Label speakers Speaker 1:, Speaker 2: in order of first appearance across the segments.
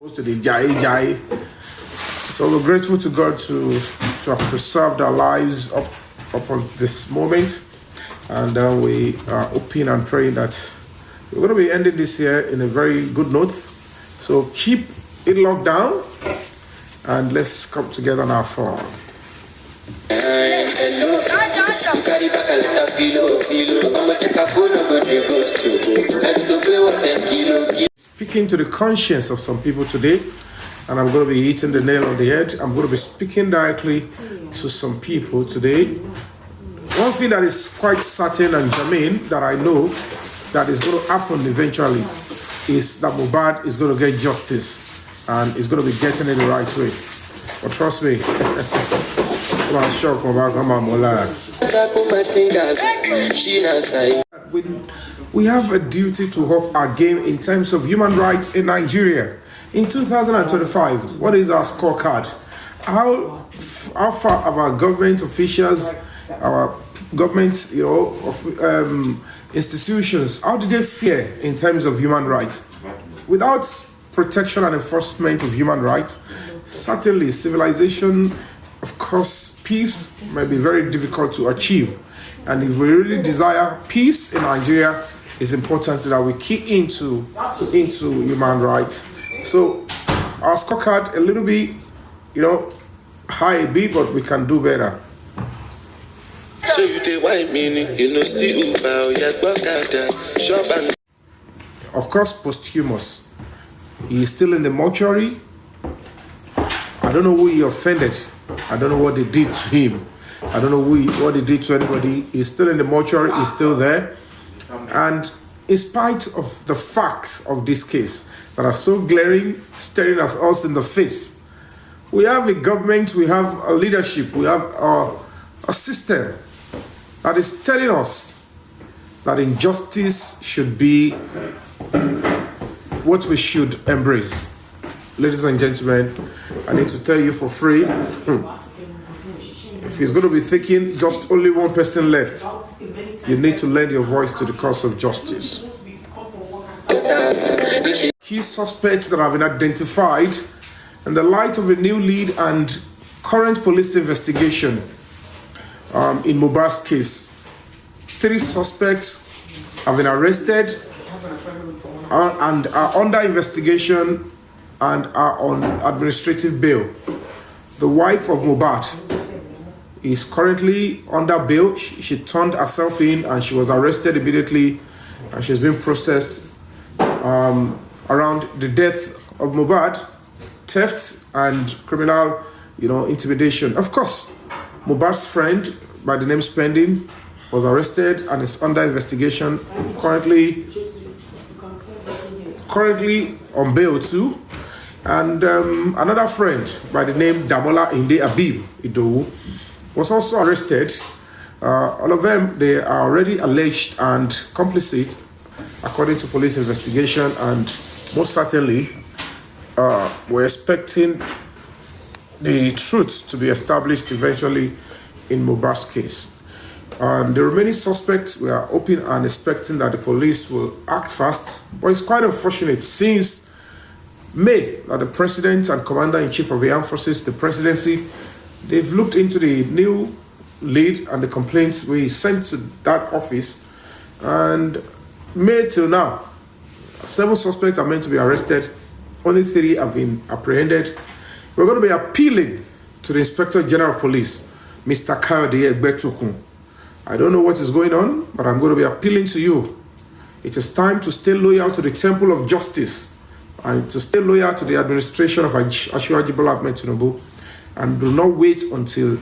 Speaker 1: To the Jai. So we're grateful to God to have preserved our lives up on this moment, and we are hoping and praying that we're going to be ending this year in a very good note. So keep it locked down, and let's come together now for. Speaking to the conscience of some people today, and I'm going to be hitting the nail on the head. I'm going to be speaking directly to some people today. One thing that is quite certain and germane that I know that is going to happen eventually is that Mohbad is going to get justice and is going to be getting it the right way. But trust me, we have a duty to up our game in terms of human rights in Nigeria. In 2025, what is our scorecard? How far have our government officials, our government, institutions, how did they fare in terms of human rights? Without protection and enforcement of human rights, certainly civilization, of course, peace may be very difficult to achieve. And if we really desire peace in Nigeria, it's important that we key into human rights. So our scorecard a little bit, high a bit, but we can do better. Of course, posthumous. He is still in the mortuary. I don't know who he offended. I don't know what they did to him. I don't know what they did to anybody. He's still in the mortuary. He's still there. And in spite of the facts of this case that are so glaring, staring at us in the face, we have a government, we have a leadership, we have a system that is telling us that injustice should be what we should embrace. Ladies and gentlemen, I need to tell you for free, if he's going to be thinking just only one person left, you need to lend your voice to the cause of justice. Key suspects that have been identified in the light of a new lead and current police investigation in Mohbad's case. 3 suspects have been arrested and are under investigation and are on administrative bail. The wife of Mohbad is currently under bail. She turned herself in and she was arrested immediately, and she's been processed around the death of Mohbad, theft and criminal, intimidation. Of course, Mohbad's friend by the name Spending was arrested and is under investigation, currently on bail too. And another friend by the name Damola Inde Abib Idowu was also arrested. All of them, they are already alleged and complicit according to police investigation, and most certainly we're expecting the truth to be established eventually in Mohbad's case. The remaining suspects, we are hoping and expecting that the police will act fast, but it's quite unfortunate since May that the President and Commander-in-Chief of the Armed Forces, the presidency, they've looked into the new lead and the complaints we sent to that office, and May till now, 7 suspects are meant to be arrested. Only 3 have been apprehended. We're going to be appealing to the Inspector General of Police, Mr. Kayode Egbetokun. I don't know what is going on, but I'm going to be appealing to you. It is time to stay loyal to the Temple of Justice and to stay loyal to the administration of Asiwaju Bola Ahmed Tinubu, and do not wait until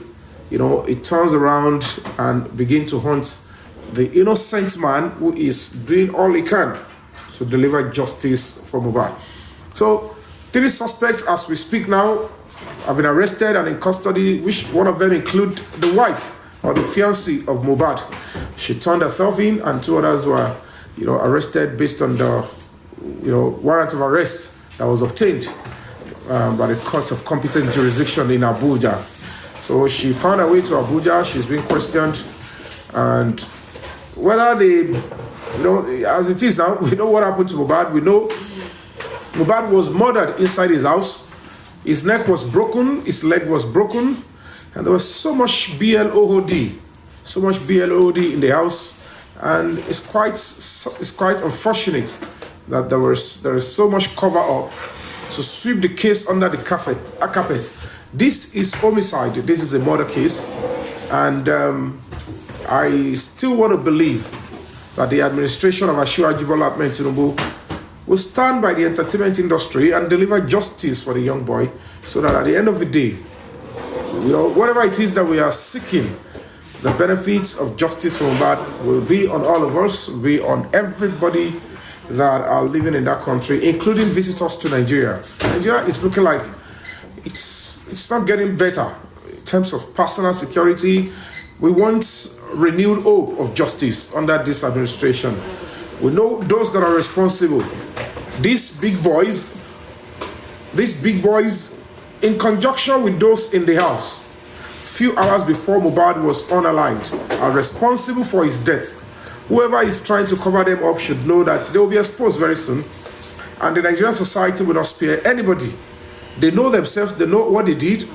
Speaker 1: it turns around and begin to hunt the innocent man who is doing all he can to deliver justice for Mohbad. So 3 suspects as we speak now have been arrested and in custody, which one of them include the wife or the fiancée of Mohbad. She turned herself in, and 2 others were arrested based on the warrant of arrest that was obtained by the Court of Competent Jurisdiction in Abuja. So she found her way to Abuja. She's been questioned, and whether they, as it is now, we know what happened to Mohbad. We know Mohbad was murdered inside his house. His neck was broken, his leg was broken, and there was so much BLOD, in the house, and it's quite unfortunate that there is so much cover up to sweep the case under the carpet. This is homicide. This is a murder case, and I still want to believe that the administration of Asiwaju Bola Ahmed Tinubu will stand by the entertainment industry and deliver justice for the young boy, so that at the end of the day, whatever it is that we are seeking, the benefits of justice for Mohbad will be on all of us, will be on everybody that are living in that country, including visitors to Nigeria. Nigeria is looking like it's not getting better in terms of personal security. We want renewed hope of justice under this administration. We know those that are responsible. These big boys, in conjunction with those in the house, few hours before Mohbad was unalived, are responsible for his death. Whoever is trying to cover them up should know that they will be exposed very soon, and the Nigerian society will not spare anybody. They know themselves, they know what they did.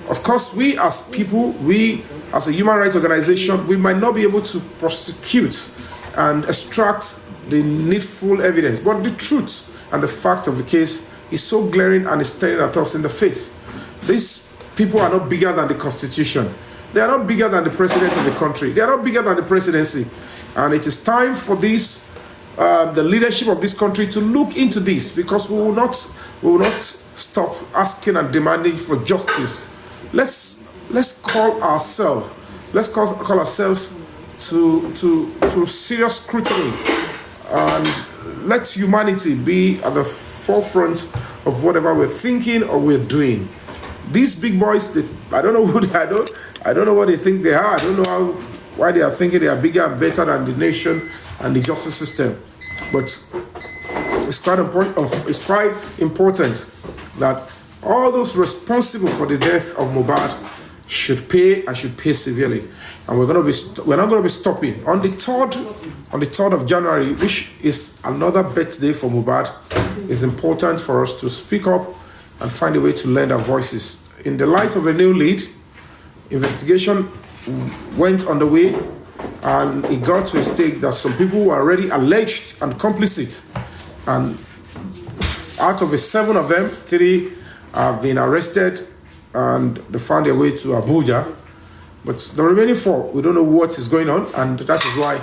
Speaker 1: Of course, we as people, we as a human rights organization, we might not be able to prosecute and extract the needful evidence, but the truth and the fact of the case is so glaring and is staring at us in the face. These people are not bigger than the Constitution. They are not bigger than the president of the country. They are not bigger than the presidency. And it is time for this, the leadership of this country to look into this, because we will not stop asking and demanding for justice. Let's call ourselves to serious scrutiny, and let humanity be at the forefront of whatever we're thinking or we're doing. These big boys, I don't know who they are. I don't know what they think they are. I don't know why they are thinking they are bigger and better than the nation and the justice system. But it's quite important that all those responsible for the death of Mohbad should pay, and should pay severely. And we're not going to be stopping on the 3rd of January, which is another birthday for Mohbad. It's important for us to speak up and find a way to lend our voices. In the light of a new lead, investigation went on the way, and it got to a stage that some people were already alleged and complicit. And out of the 7 of them, 3 have been arrested and they found their way to Abuja. But the remaining 4, we don't know what is going on, and that is why,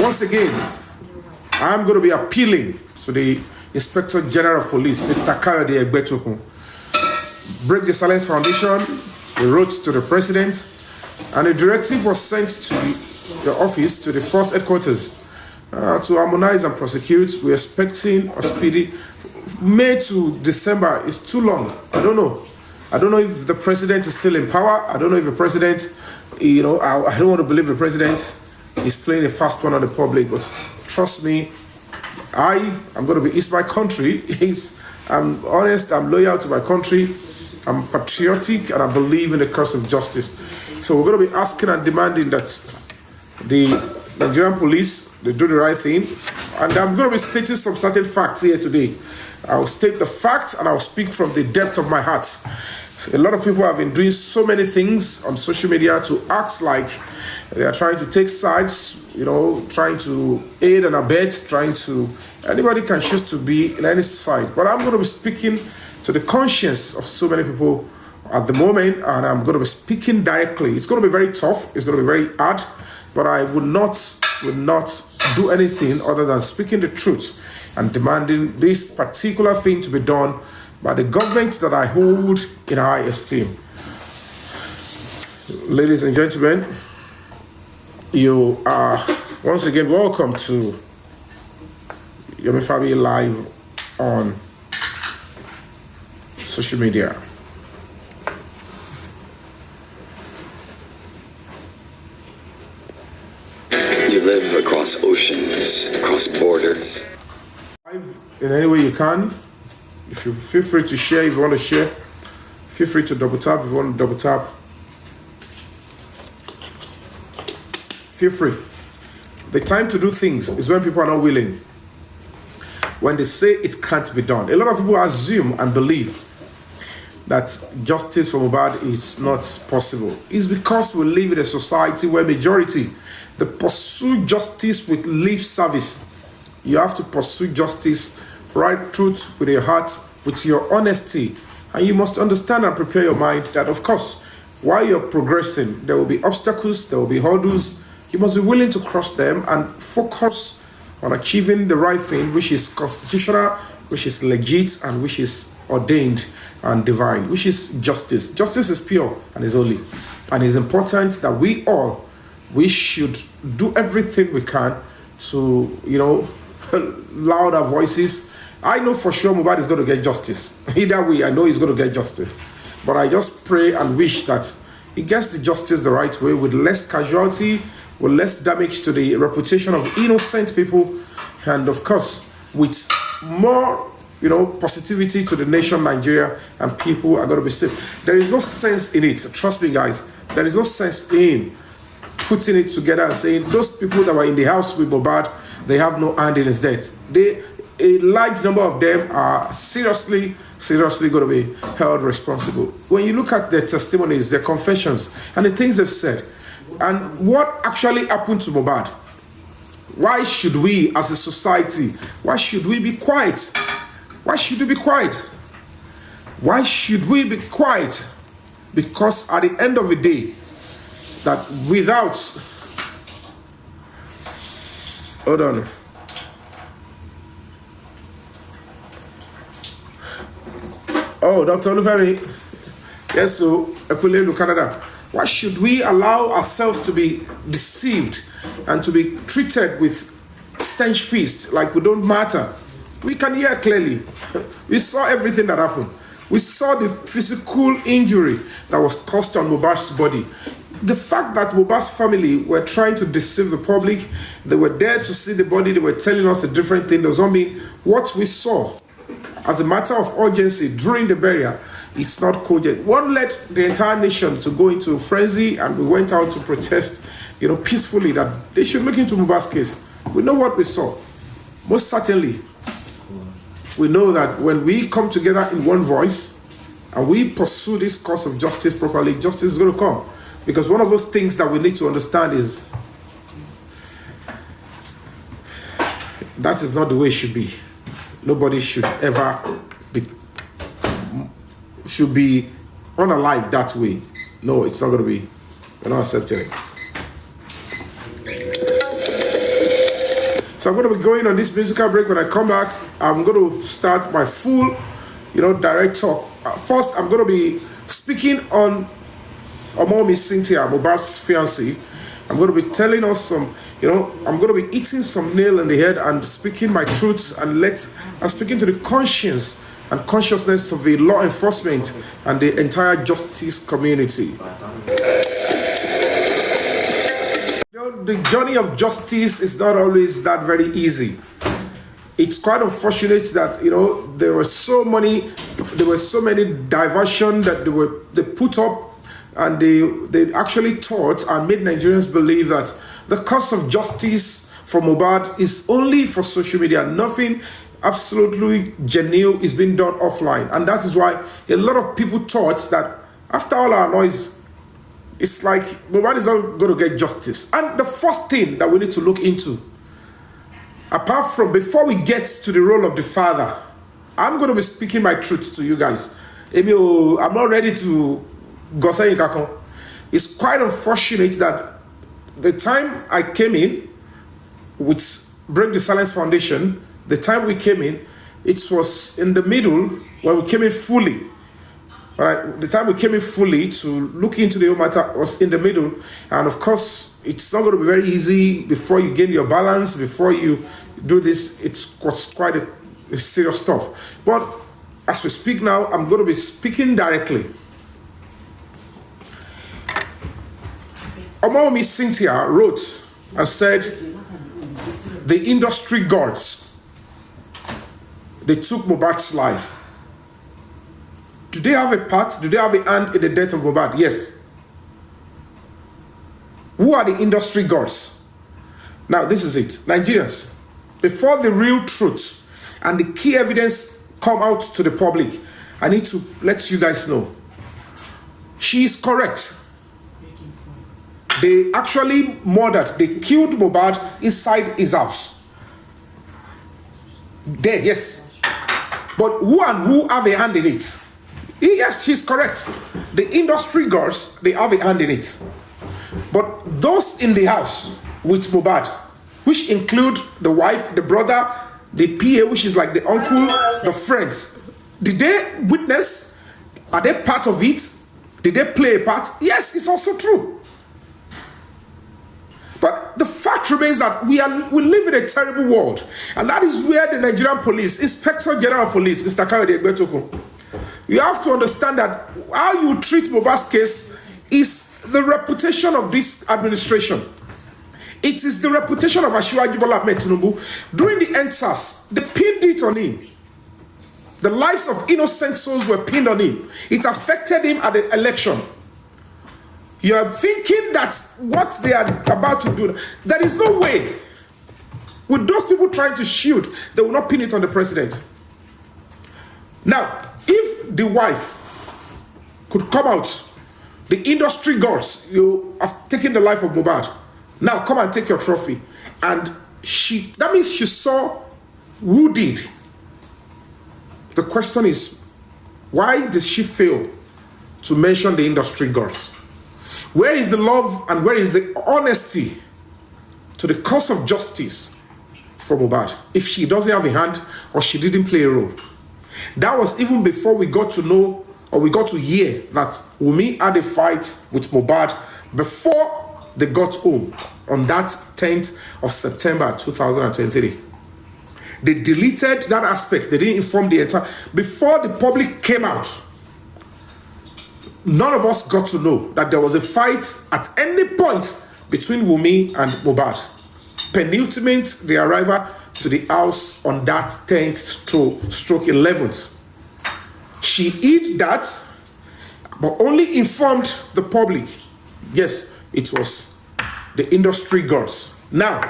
Speaker 1: once again, I'm going to be appealing to the Inspector General of Police, Mr. Kayode Egbetokun. Break the Silence Foundation. We wrote to the President, and a directive was sent to the office, to the first headquarters, to harmonize and prosecute. We're expecting a speedy May to December is too long. I don't know if the president is still in power. I don't know if the president, I don't want to believe the president is playing a fast one on the public, but trust me, it's my country. I'm honest, I'm loyal to my country, I'm patriotic, and I believe in the cause of justice. So we're going to be asking and demanding that the Nigerian police, they do the right thing. And I'm going to be stating some certain facts here today. I'll state the facts, and I'll speak from the depth of my heart. A lot of people have been doing so many things on social media to act like they are trying to take sides, trying to aid and abet, anybody can choose to be in any side. But I'm going to be speaking to the conscience of so many people at the moment, and I'm going to be speaking directly. It's going to be very tough. It's going to be very hard, but I would not do anything other than speaking the truth and demanding this particular thing to be done by the government that I hold in high esteem. Ladies and gentlemen, you are once again welcome to Yomi Fabiyi Live on social media.
Speaker 2: You live across oceans, across borders.
Speaker 1: In any way you can. If you feel free to share, if you want to share, feel free to double tap if you want to double tap. Feel free. The time to do things is when people are not willing. when they say it can't be done. A lot of people assume and believe that justice for Mohbad is not possible. It's because we live in a society where majority, they pursue justice with lip service. You have to pursue justice, right truth with your heart, with your honesty. And you must understand and prepare your mind that, of course, while you're progressing, there will be obstacles, there will be hurdles. You must be willing to cross them and focus on achieving the right thing, which is constitutional, which is legit, and which is ordained and divine, which is justice. Justice is pure and is holy. And it's important that we should do everything we can to, loud our voices. I know for sure Mohbad is going to get justice. Either way, I know he's going to get justice. But I just pray and wish that he gets the justice the right way, with less casualty, with less damage to the reputation of innocent people, and of course, with more, positivity to the nation, Nigeria, and people are going to be safe. There is no sense in it. Trust me, guys. There is no sense in putting it together and saying those people that were in the house with Mohbad, they have no hand in his death. A large number of them are seriously going to be held responsible. When you look at their testimonies, their confessions, and the things they've said, and what actually happened to Mohbad, why should we as a society, why should we be quiet? Why should we be quiet? Why should we be quiet? Because at the end of the day, that without, hold on. Oh, Dr. Olufemi. Yes, so Ekulelu, Canada. Why should we allow ourselves to be deceived and to be treated with stench fist like we don't matter? We can hear clearly. We saw everything that happened. We saw the physical injury that was caused on Mohbad's body. The fact that Mohbad's family were trying to deceive the public, they were there to see the body, they were telling us a different thing, does not mean what we saw as a matter of urgency during the burial, it's not cogent. One led the entire nation to go into frenzy, and we went out to protest, peacefully, that they should look into Mohbad's case. We know what we saw. Most certainly, we know that when we come together in one voice and we pursue this cause of justice properly, justice is going to come. Because one of those things that we need to understand is that is not the way it should be. Nobody should ever be unalive that way. No, it's not going to be. We're not accepting it. So I'm going to be going on this musical break. When I come back, I'm going to start my full, direct talk. First, I'm going to be speaking on Yomi Cynthia, Mohbad's fiancée. I'm going to be telling us some, I'm going to be eating some nail in the head and speaking my truths and speaking to the conscience and consciousness of the law enforcement and the entire justice community. The journey of justice is not always that very easy. It's quite unfortunate that there were so many diversion that they put up, and they actually taught and made Nigerians believe that the cause of justice for Mohbad is only for social media. Nothing absolutely genuine is being done offline, and that is why a lot of people thought that after all our noise, it's like Mohbad is not going to get justice. And the first thing that we need to look into, apart from before we get to the role of the father, I'm going to be speaking my truth to you guys. I'm not ready to go say kakon. It's quite unfortunate that the time I came in with Break the Silence Foundation, the time we came in, it was in the middle when we came in fully. Right, the time we came in fully to look into the whole matter was in the middle, and of course it's not going to be very easy before you gain your balance, before you do this. It's quite a serious stuff. But as we speak now, I'm going to be speaking directly. Yomi Cynthia wrote and said, the industry gods, they took Mohbad's life. Do they have a part? Do they have a hand in the death of Mohbad? Yes. Who are the industry gods? Now, this is it. Nigerians, before the real truth and the key evidence come out to the public, I need to let you guys know. She is correct. They actually murdered, they killed Mohbad inside his house. There, yes. But who and who have a hand in it? Yes, she's correct. The industry girls, they have a hand in it. But those in the house with Mohbad, which include the wife, the brother, the PA, which is like the uncle, the friends, did they witness? Are they part of it? Did they play a part? Yes, it's also true. But the fact remains that we live in a terrible world. And that is where the Nigerian police, Inspector General of Police, Mr. Kayode Egbetokun, you have to understand that how you treat Mohbad's case is the reputation of this administration. It is the reputation of Asiwaju Bola Ahmed Tinubu. During the EndSARS, they pinned it on him. The lives of innocent souls were pinned on him. It affected him at the election. You are thinking that what they are about to do, there is no way. With those people trying to shield, they will not pin it on the president. Now, if the wife could come out, the industry gods, you have taken the life of Mohbad. Now come and take your trophy. And that means she saw who did. The question is, why did she fail to mention the industry gods? Where is the love and where is the honesty to the cause of justice for Mohbad if she doesn't have a hand or she didn't play a role? That was even before we got to know or we got to hear that Wunmi had a fight with Mohbad before they got home on that 10th of September 2023. They deleted that aspect. They didn't inform the entire... Before the public came out, none of us got to know that there was a fight at any point between Wunmi and Mohbad. Penultimate, the arrival to the house on that 10th stroke 11th. She hid that, but only informed the public. Yes, it was the industry gods. Now,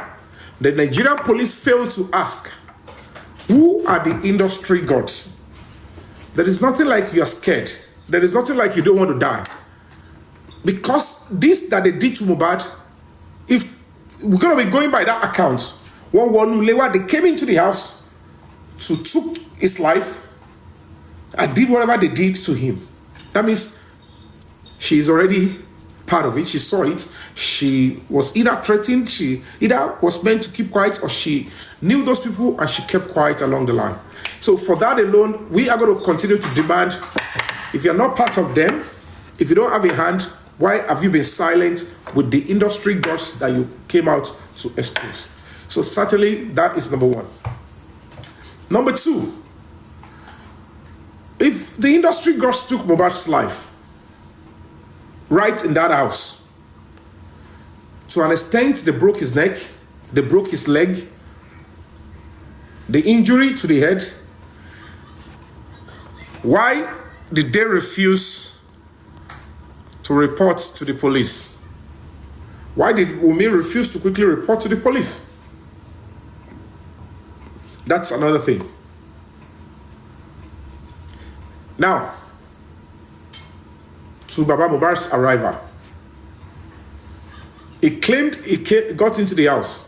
Speaker 1: the Nigerian police failed to ask, who are the industry gods? There is nothing like you are scared. There is nothing like you don't want to die. Because this that they did to Mohbad, if we're going to be going by that account, they came into the house to took his life and did whatever they did to him. That means she is already part of it. She saw it. She was either threatened, she either was meant to keep quiet, or she knew those people and she kept quiet along the line. So for that alone, we are going to continue to demand, if you're not part of them, if you don't have a hand, why have you been silent with the industry gods that you came out to expose? So certainly that is number one. Number two, if the industry gods took Mohbad's life right in that house, to an extent they broke his neck, they broke his leg, the injury to the head, why did they refuse to report to the police? Why did Wunmi refuse to quickly report to the police? That's another thing. Now, to Baba Mohbad's arrival, he claimed he got into the house.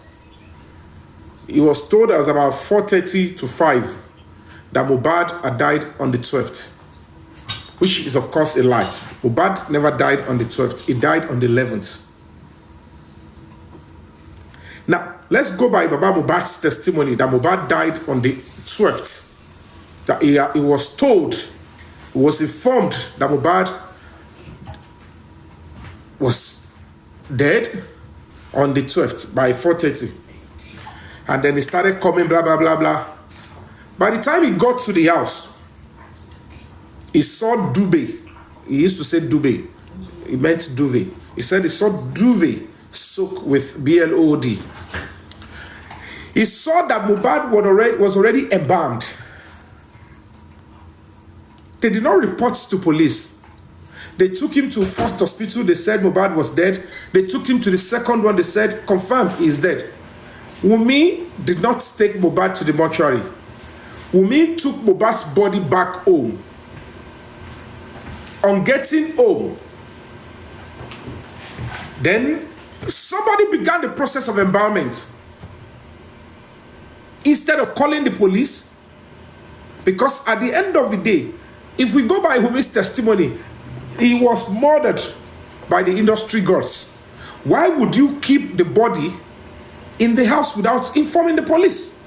Speaker 1: He was told it was about 4:30 to 5 that Mohbad had died on the 12th, which is of course a lie. Mohbad never died on the 12th. He died on the 11th. Now, let's go by Baba Mohbad's testimony that Mohbad died on the 12th. That he was told, he was informed that Mohbad was dead on the 12th by 4:30. And then he started coming, blah, blah, blah, blah. By the time he got to the house, he saw Dube. He used to say Dube. He meant duvet. He said he saw duvet soaked with blood. He saw that Mohbad was already embalmed. They did not report to police. They took him to first hospital. They said Mohbad was dead. They took him to the second one. They said, confirmed, he is dead. Wunmi did not take Mohbad to the mortuary. Wunmi took Mohbad's body back home. On getting home, then somebody began the process of embalmment. Instead of calling the police, because at the end of the day, if we go by Wunmi's testimony, he was murdered by the industry gods. Why would you keep the body in the house without informing the police?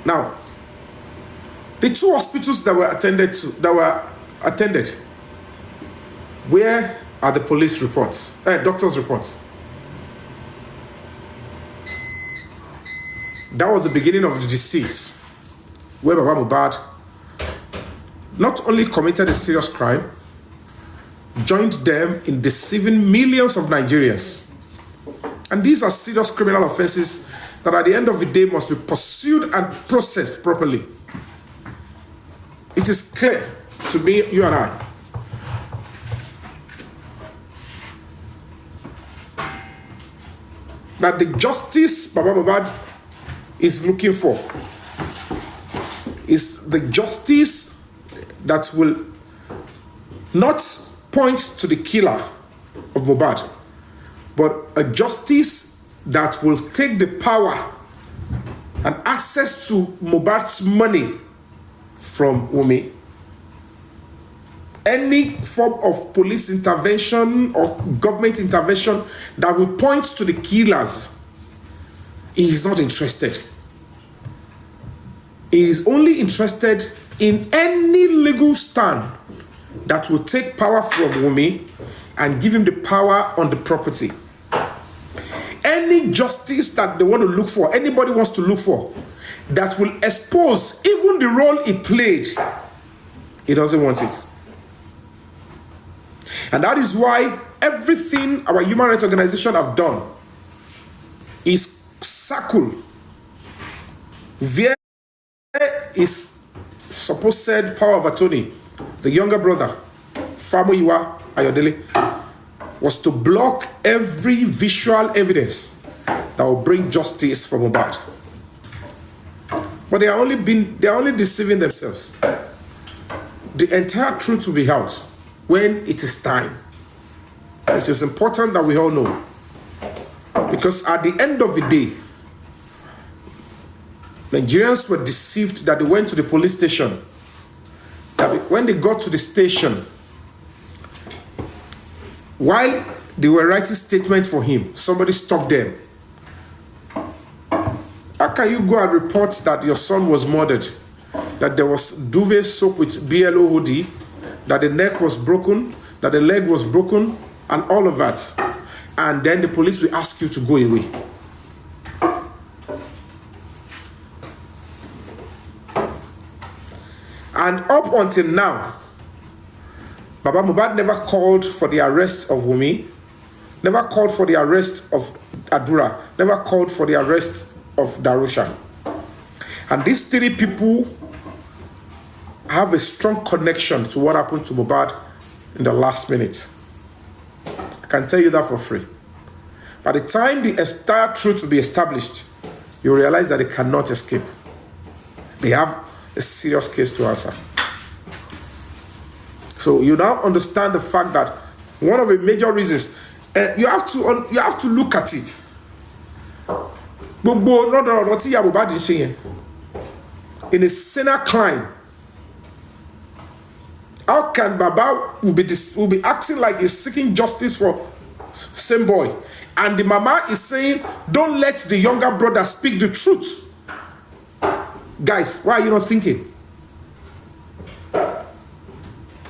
Speaker 1: Now, the two hospitals that were attended, where are the police reports, doctors' reports? That was the beginning of the deceit, where Baba Mohbad not only committed a serious crime, joined them in deceiving millions of Nigerians. And these are serious criminal offenses that at the end of the day must be pursued and processed properly. It is clear to me, you and I, that the justice Baba Mohbad is looking for is the justice that will not point to the killer of Mohbad, but a justice that will take the power and access to Mohbad's money from Wunmi. Any form of police intervention or government intervention that will point to the killers, he is not interested. He is only interested in any legal stand that will take power from Wunmi and give him the power on the property. Any justice that they want to look for, anybody wants to look for, that will expose even the role he played, he doesn't want it. And that is why everything our human rights organization have done is circle. There is supposed power of attorney, the younger brother, Fabiyi Ayodele, was to block every visual evidence that will bring justice for Mohbad. But they are only deceiving themselves. The entire truth will be out when it is time. It is important that we all know. Because at the end of the day, Nigerians were deceived that they went to the police station. That when they got to the station, while they were writing statement for him, somebody stopped them. How can you go and report that your son was murdered? That there was duvet soap with BLO hoodie, that the neck was broken, that the leg was broken, and all of that. And then the police will ask you to go away. And up until now, Baba Mohbad never called for the arrest of Wunmi, never called for the arrest of Adura, never called for the arrest of Darusha. And these three people have a strong connection to what happened to Mohbad in the last minute. I can tell you that for free. By the time the entire truth will be established, you realize that they cannot escape. They have a serious case to answer. So you now understand the fact that one of the major reasons, you have to look at it. In a sinner climb, how can Baba will be acting like he's seeking justice for same boy, and the mama is saying, don't let the younger brother speak the truth? Guys, why are you not thinking?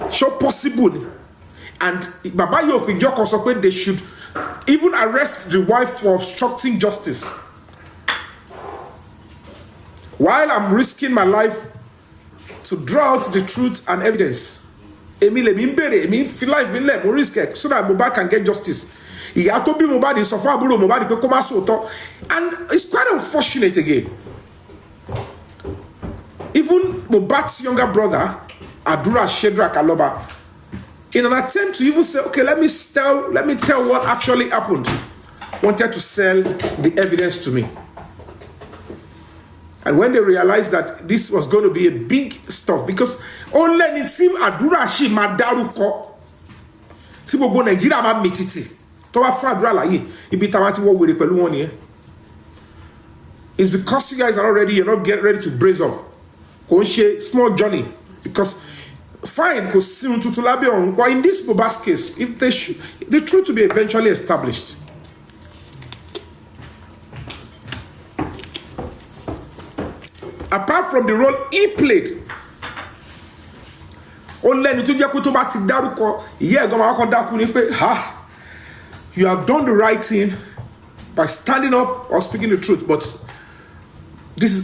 Speaker 1: So possible. And Baba Yofi also they should even arrest the wife for obstructing justice. While I'm risking my life to draw out the truth and evidence. So that Mohbad can get justice. And it's quite unfortunate again. Even Mohbad's younger brother, Adura Shedrack Aloba, in an attempt to even say, okay, let me tell what actually happened, wanted to sell the evidence to me. And when they realized that this was going to be a big stuff, because only in team Adura Shi Madaruko, Tibogo Nigeria ma mititi, Towa Fadra la yi, ibi tamati wo were pelu won here. It's because you guys are not ready, you're not getting ready to brace up. Small journey, because fine, because but in this Bobas case, if the truth to be eventually established. Apart from the role he played, you have done the right thing by standing up or speaking the truth, but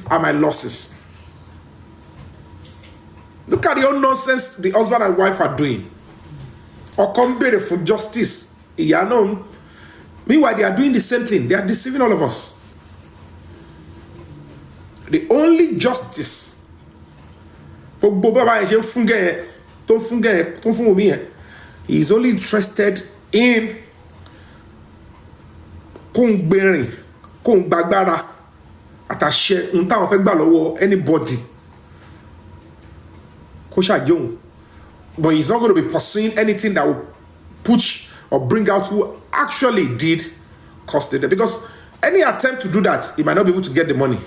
Speaker 1: are my losses. Look at the own nonsense the husband and wife are doing. Or come better for justice. Meanwhile, they are doing the same thing. They are deceiving all of us. The only justice he is only interested in anybody. But he's not going to be pursuing anything that will push or bring out who actually did cause the death. Because any attempt to do that, he might not be able to get the money.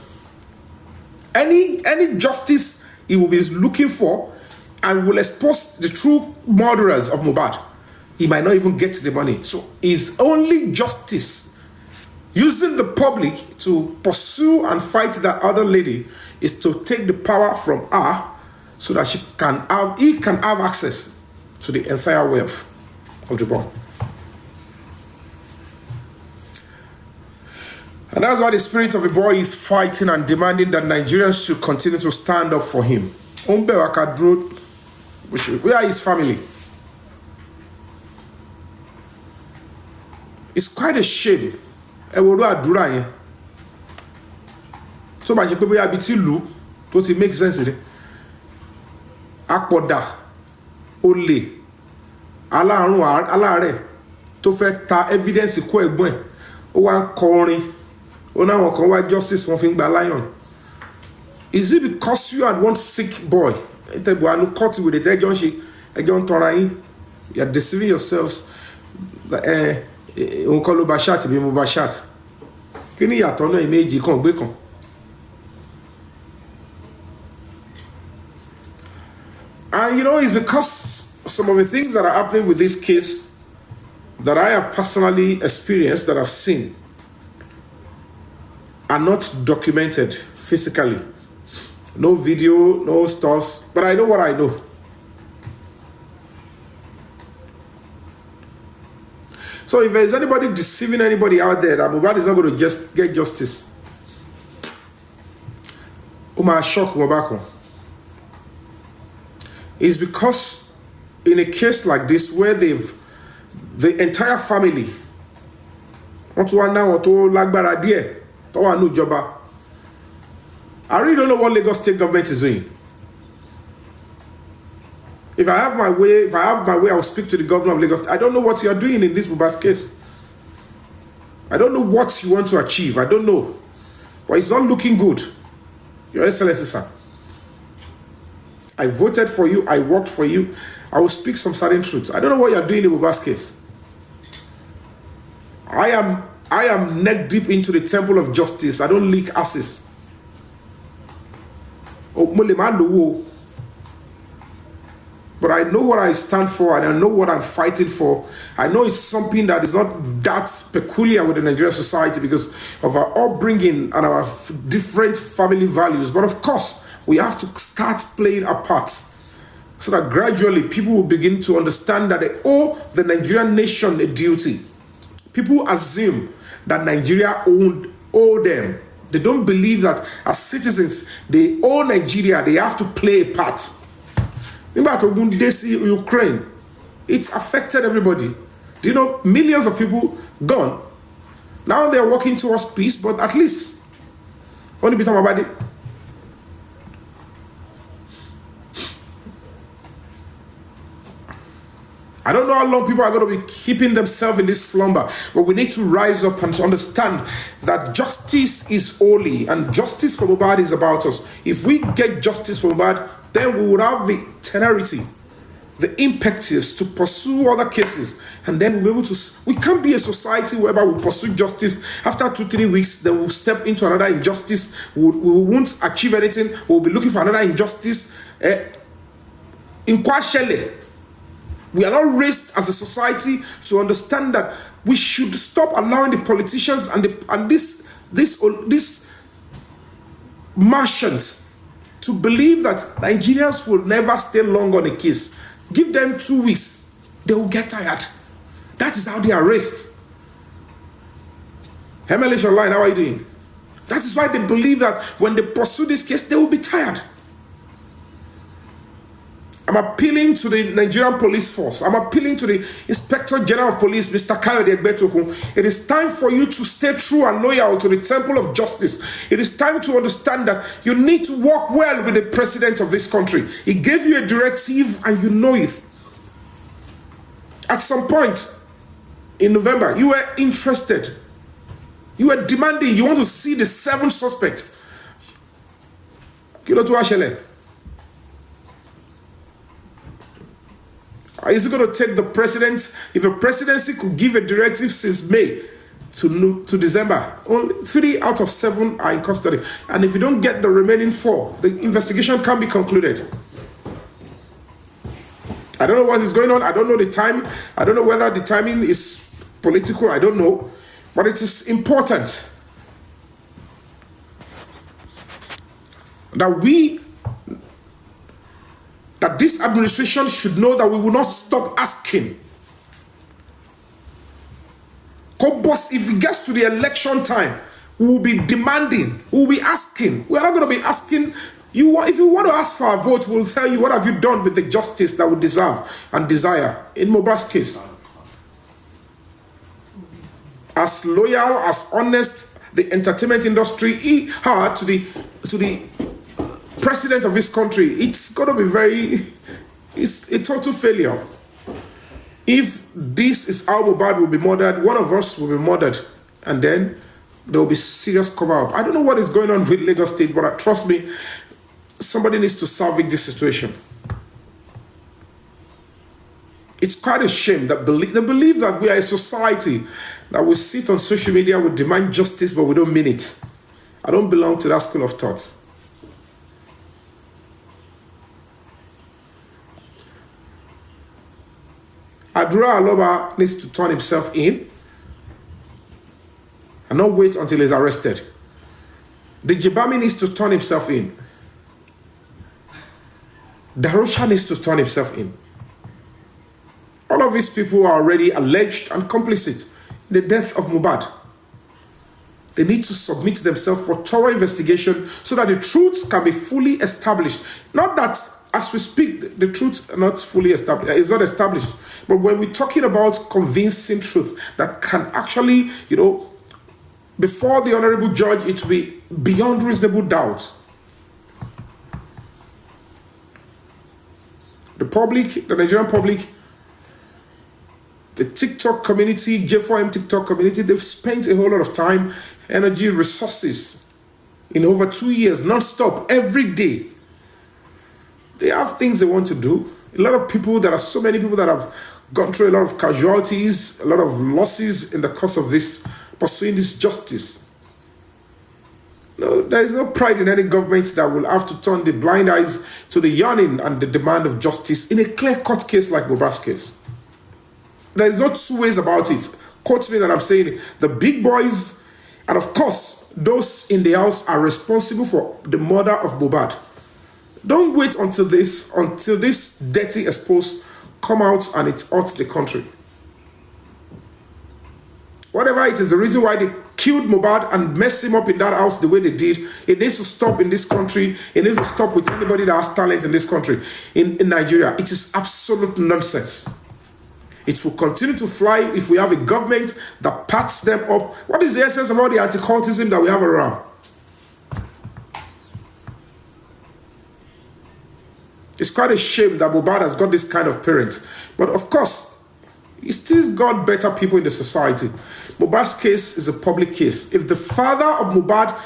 Speaker 1: Any justice he will be looking for and will expose the true murderers of Mohbad, he might not even get the money. So his only justice, using the public to pursue and fight that other lady, is to take the power from her so that he can have access to the entire wealth of the boy. And that's why the spirit of the boy is fighting and demanding that Nigerians should continue to stand up for him. Where are his family? It's quite a shame. So much people are between to make sense. Akpoda ole alaare tó fẹ́ ta evidence kó ẹ̀gbọ́n ó wá kọrin ó na wọ́n kan wá justice wọ́n fi gba lion. Is it because you had one sick boy te bo anu cut with the ejon tora yin, you are deceiving yourselves on ko lo ba chat bí mo ba chat kíni yàtọ̀ náà méjì kan gbé kan. And it's because some of the things that are happening with this case that I have personally experienced, that I've seen, are not documented physically. No video, no stuff, but I know what I know. So if there's anybody deceiving anybody out there that Mohbad is not going to just get justice, shock Mohbad. Is because in a case like this where the entire family want to lágbára díẹ̀ tó wà ní ìjọba, I really don't know what Lagos State government is doing. If I have my way, I will speak to the governor of Lagos. I don't know what you are doing in this Mohbad's case. I don't know what you want to achieve. I don't know. But it's not looking good. Your Excellency, sir. I voted for you. I worked for you. I will speak some certain truths. I don't know what you're doing in Mohbad's case. I am neck deep into the temple of justice. I don't leak asses. But I know what I stand for, and I know what I'm fighting for. I know it's something that is not that peculiar with the Nigerian society because of our upbringing and our different family values. But of course, we have to start playing a part so that gradually people will begin to understand that they owe the Nigerian nation a duty. People assume that Nigeria owe them. They don't believe that as citizens, they owe Nigeria, they have to play a part. Remember Ukraine, it's affected everybody. Do you know millions of people gone? Now they're working towards peace, but at least only bit about it. I don't know how long people are going to be keeping themselves in this slumber, but we need to rise up and understand that justice is holy and justice for Mohbad is about us. If we get justice for Mohbad, then we would have the temerity, the impetus to pursue other cases, and then we'll be able to. We can't be a society whereby we pursue justice after 2-3 weeks, then we'll step into another injustice. We won't achieve anything. We'll be looking for another injustice. In Kwashele, we are not raised as a society to understand that we should stop allowing the politicians and these Martians to believe that Nigerians will never stay long on a case. Give them 2 weeks, they will get tired. That is how they are raised. Hemelish Online, how are you doing? That is why they believe that when they pursue this case, they will be tired. I'm appealing to the Nigerian police force. I'm appealing to the Inspector General of Police, Mr. Kayode Egbetokun. It is time for you to stay true and loyal to the temple of justice. It is time to understand that you need to work well with the president of this country. He gave you a directive and you know it. At some point in November, you were interested. You were demanding, you want to see the 7 suspects. Kilo to Ashele. Is it going to take the president? If a presidency could give a directive since May to December, only 3 out of 7 are in custody. And if you don't get the remaining 4, the investigation can't be concluded. I don't know what is going on. I don't know the time. I don't know whether the timing is political. I don't know. But it is important that this administration should know that we will not stop asking. If it gets to the election time, we will be demanding, we will be asking. We are not going to be asking you. If you want to ask for our vote, we'll tell you what have you done with the justice that we deserve and desire. In Mohbad's case, as loyal, as honest the entertainment industry are to the president of this country, it's going to be it's a total failure. If this is how Mohbad will be murdered, one of us will be murdered, and then there will be serious cover-up. I don't know what is going on with Lagos State, but trust me, somebody needs to salvage this situation. It's quite a shame that they believe that we are a society that will sit on social media, we demand justice, but we don't mean it. I don't belong to that school of thought. Adura Aloba needs to turn himself in and not wait until he's arrested. The Jibami needs to turn himself in. Darosha needs to turn himself in. All of these people are already alleged and complicit in the death of Mohbad. They need to submit themselves for thorough investigation so that the truth can be fully established. Not that as we speak, the truth is not fully established. It's not established. But when we're talking about convincing truth that can actually, before the honorable judge, it will be beyond reasonable doubt. The public, the Nigerian public, the TikTok community, J4M TikTok community, they've spent a whole lot of time, energy, resources in over 2 years, non-stop, every day. They have things they want to do. A lot of people, there are so many people that have gone through a lot of casualties, a lot of losses in the course of this, pursuing this justice. No, there is no pride in any government that will have to turn the blind eyes to the yearning and the demand of justice in a clear-cut case like Mohbad's case. There is no 2 ways about it. Quote me that I'm saying it. The big boys, and of course, those in the house are responsible for the murder of Mohbad. Don't wait until this dirty expose come out and it hurts the country. Whatever it is, the reason why they killed Mohbad and messed him up in that house the way they did, it needs to stop in this country. It needs to stop with anybody that has talent in this country, in Nigeria. It is absolute nonsense. It will continue to fly if we have a government that pats them up. What is the essence of all the anti-cultism that we have around? It's quite a shame that Mohbad has got this kind of parents. But of course, He still got better people in the society. Mohbad's case is a public case. If the father of Mohbad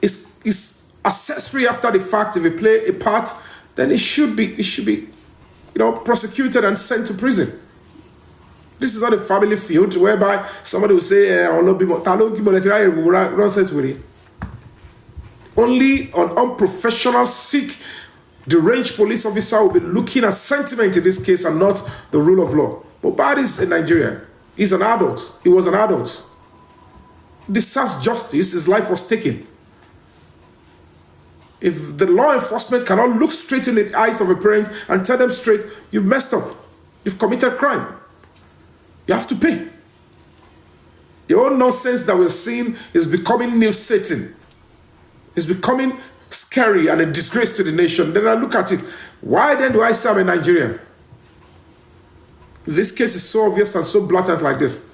Speaker 1: is accessory after the fact, if he play a part, then it should be prosecuted and sent to prison. This is not a family field whereby somebody will say, nonsense with it. Only an unprofessional, sick, deranged police officer will be looking at sentiment in this case and not the rule of law. Mohbad is a Nigerian. He's an adult. He was an adult. He deserves justice. His life was taken. If the law enforcement cannot look straight in the eyes of a parent and tell them straight, you've messed up. You've committed crime. You have to pay. The whole nonsense that we're seeing is becoming new Satan. It's becoming scary and a disgrace to the nation. Then I look at it. Why then do I say I'm a Nigerian? This case is so obvious and so blatant like this.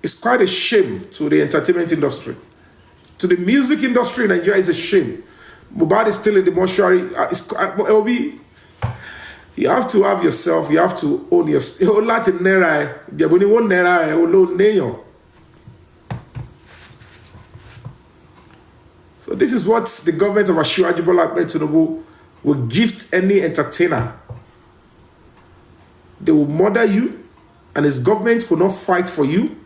Speaker 1: It's quite a shame to the entertainment industry. To the music industry in Nigeria, it's a shame. Mohbad is still in the mortuary. You have to have yourself. You have to own yourself. So this is what the government of Asiwaju Bola Ahmed Tinubu will gift any entertainer. They will murder you, and his government will not fight for you.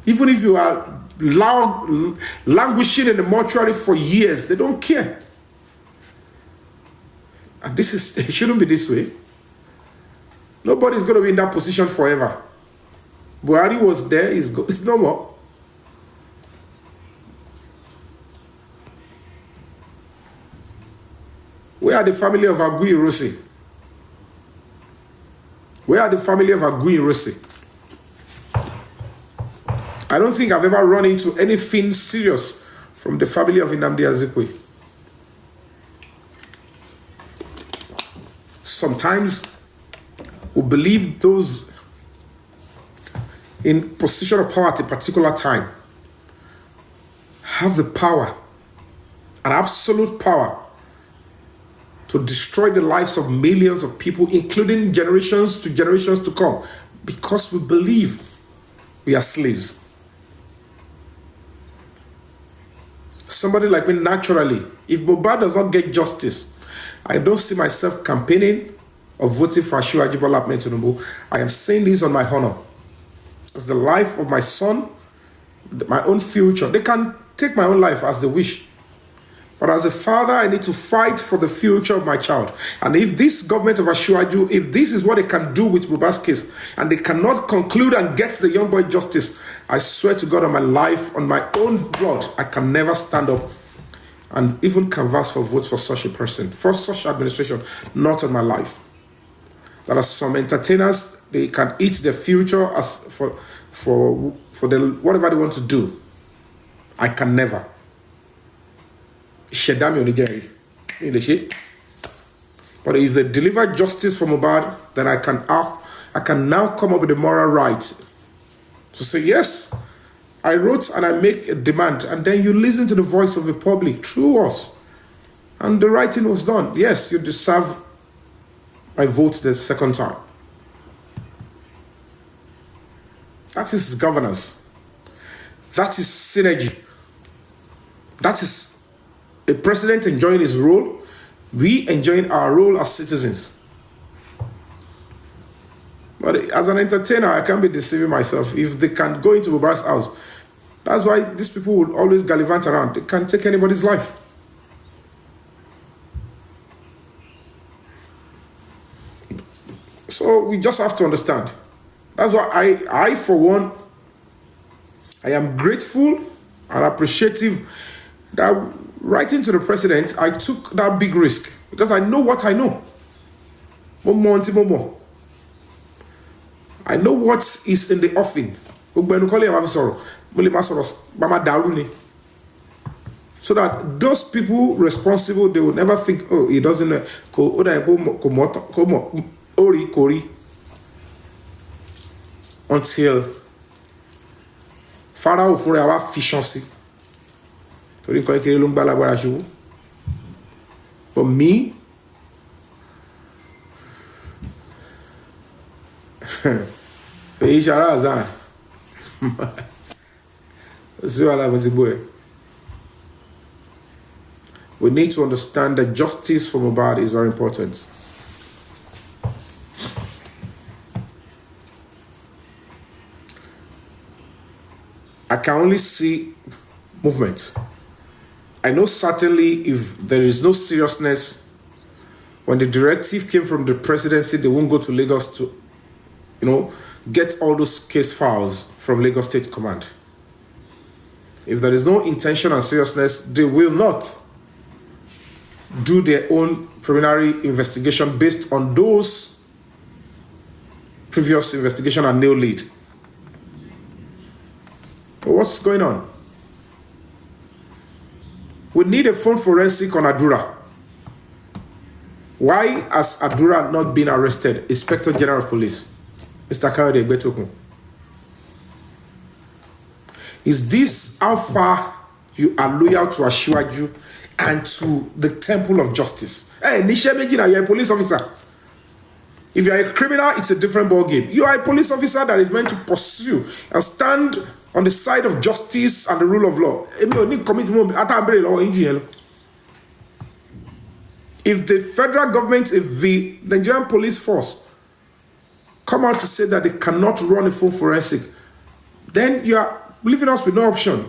Speaker 1: Even if you are languishing in the mortuary for years, they don't care. And it shouldn't be this way. Nobody's going to be in that position forever. Buhari was there, it's no more. Where are the family of Agui Rossi? Where are the family of Agui Rossi? I don't think I've ever run into anything serious from the family of Nnamdi Azikiwe. Sometimes we believe those in position of power at a particular time have the power, an absolute power, to destroy the lives of millions of people, including generations to come, because we believe we are slaves. Somebody like me, naturally, if Mohbad does not get justice, I don't see myself campaigning or voting for Asiwaju Bola Ahmed Tinubu. I am saying this on my honor. It's the life of my son, my own future. They can take my own life as they wish. But as a father, I need to fight for the future of my child. And if this government of Asiwaju, if this is what they can do with Mohbad's case, and they cannot conclude and get the young boy justice, I swear to God on my life, on my own blood, I can never stand up and even canvass for votes for such a person, for such administration, not on my life. There are some entertainers, they can eat their future as for the whatever they want to do. I can never. But if they deliver justice for Mohbad, then I can now come up with the moral right to say, yes, I wrote and I make a demand, and then you listen to the voice of the public through us, and the writing was done. Yes, you deserve my vote the second time. That is governance. That is synergy. That is a president enjoying his role, we enjoying our role as citizens. But as an entertainer, I can't be deceiving myself. If they can go into Mohbad's house, that's why these people will always gallivant around. They can't take anybody's life. So we just have to understand. That's why I for one, I am grateful and appreciative that writing to the president, I took that big risk because I know what I know. I know what is in the offing. So that those people responsible, they will never think, oh, he doesn't know. Until Pharaoh for our efficiency. But me, We need to understand that justice for Mohbad is very important. I can only see movement. I know certainly if there is no seriousness, when the directive came from the presidency, they won't go to Lagos to, get all those case files from Lagos State Command. If there is no intention and seriousness, they will not do their own preliminary investigation based on those previous investigation and no lead. But what's going on? We need a phone forensic on Adura. Why has Adura not been arrested? Inspector General of Police, Mr. Kayode Egbetokun. Is this how far you are loyal to Asiwaju and to the temple of justice? Hey, Nisha Megina, you're a police officer. If you're a criminal, it's a different ballgame. You are a police officer that is meant to pursue and stand on the side of justice and the rule of law. If the federal government, if the Nigerian police force come out to say that they cannot run a phone forensic, then you are leaving us with no option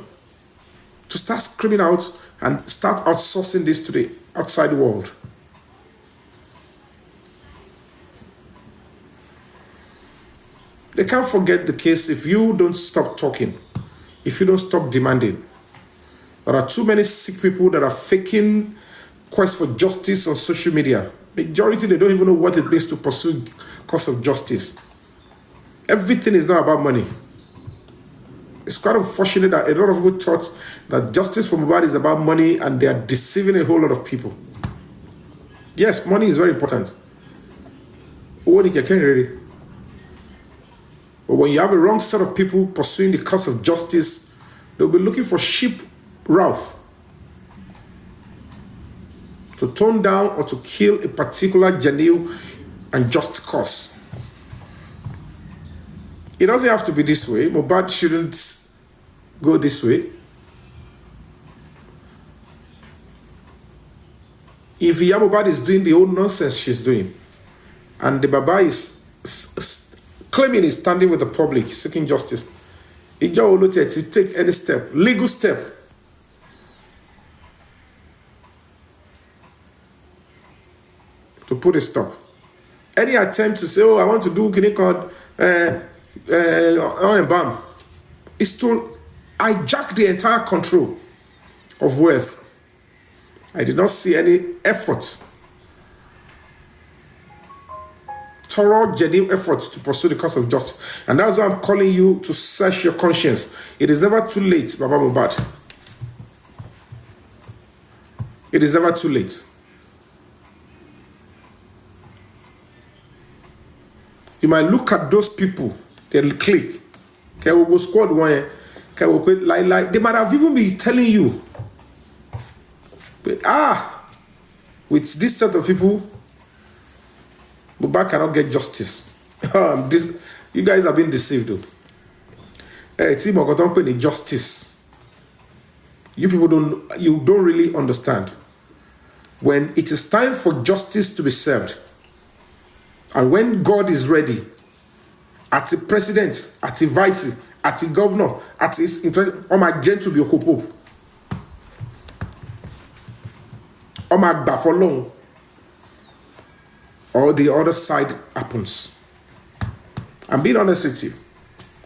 Speaker 1: to start screaming out and start outsourcing this to the outside world. They can't forget the case if you don't stop talking, if you don't stop demanding. There are too many sick people that are faking quest for justice on social media. Majority, they don't even know what it means to pursue cause of justice. Everything is not about money. It's quite unfortunate that a lot of people thought that justice for Mohbad is about money and they are deceiving a whole lot of people. Yes, money is very important. But when you have a wrong set of people pursuing the cause of justice, they'll be looking for cheap Ralph to tone down or to kill a particular genuine and just cause. It doesn't have to be this way. Mohbad shouldn't go this way. If Mohbad is doing the old nonsense she's doing, and the Baba is claiming he's standing with the public, seeking justice, Ija Olote to take any step, legal step, to put a stop. Any attempt to say, oh, I want to do Kinikon, bam, is to hijack the entire control of wealth. I did not see any effort, thorough, genuine efforts to pursue the cause of justice. And that's why I'm calling you to search your conscience. It is never too late, Baba Mohbad. It is never too late. You might look at those people, they'll click. They might have even been telling you, with this set of people, Mohbad cannot get justice. You guys have been deceived, though. Hey, team of company justice. You people don't really understand. When it is time for justice to be served, and when God is ready, at the president, at the vice, at the governor, at his my gentle be hope. My for long. Or the other side happens. I'm being honest with you.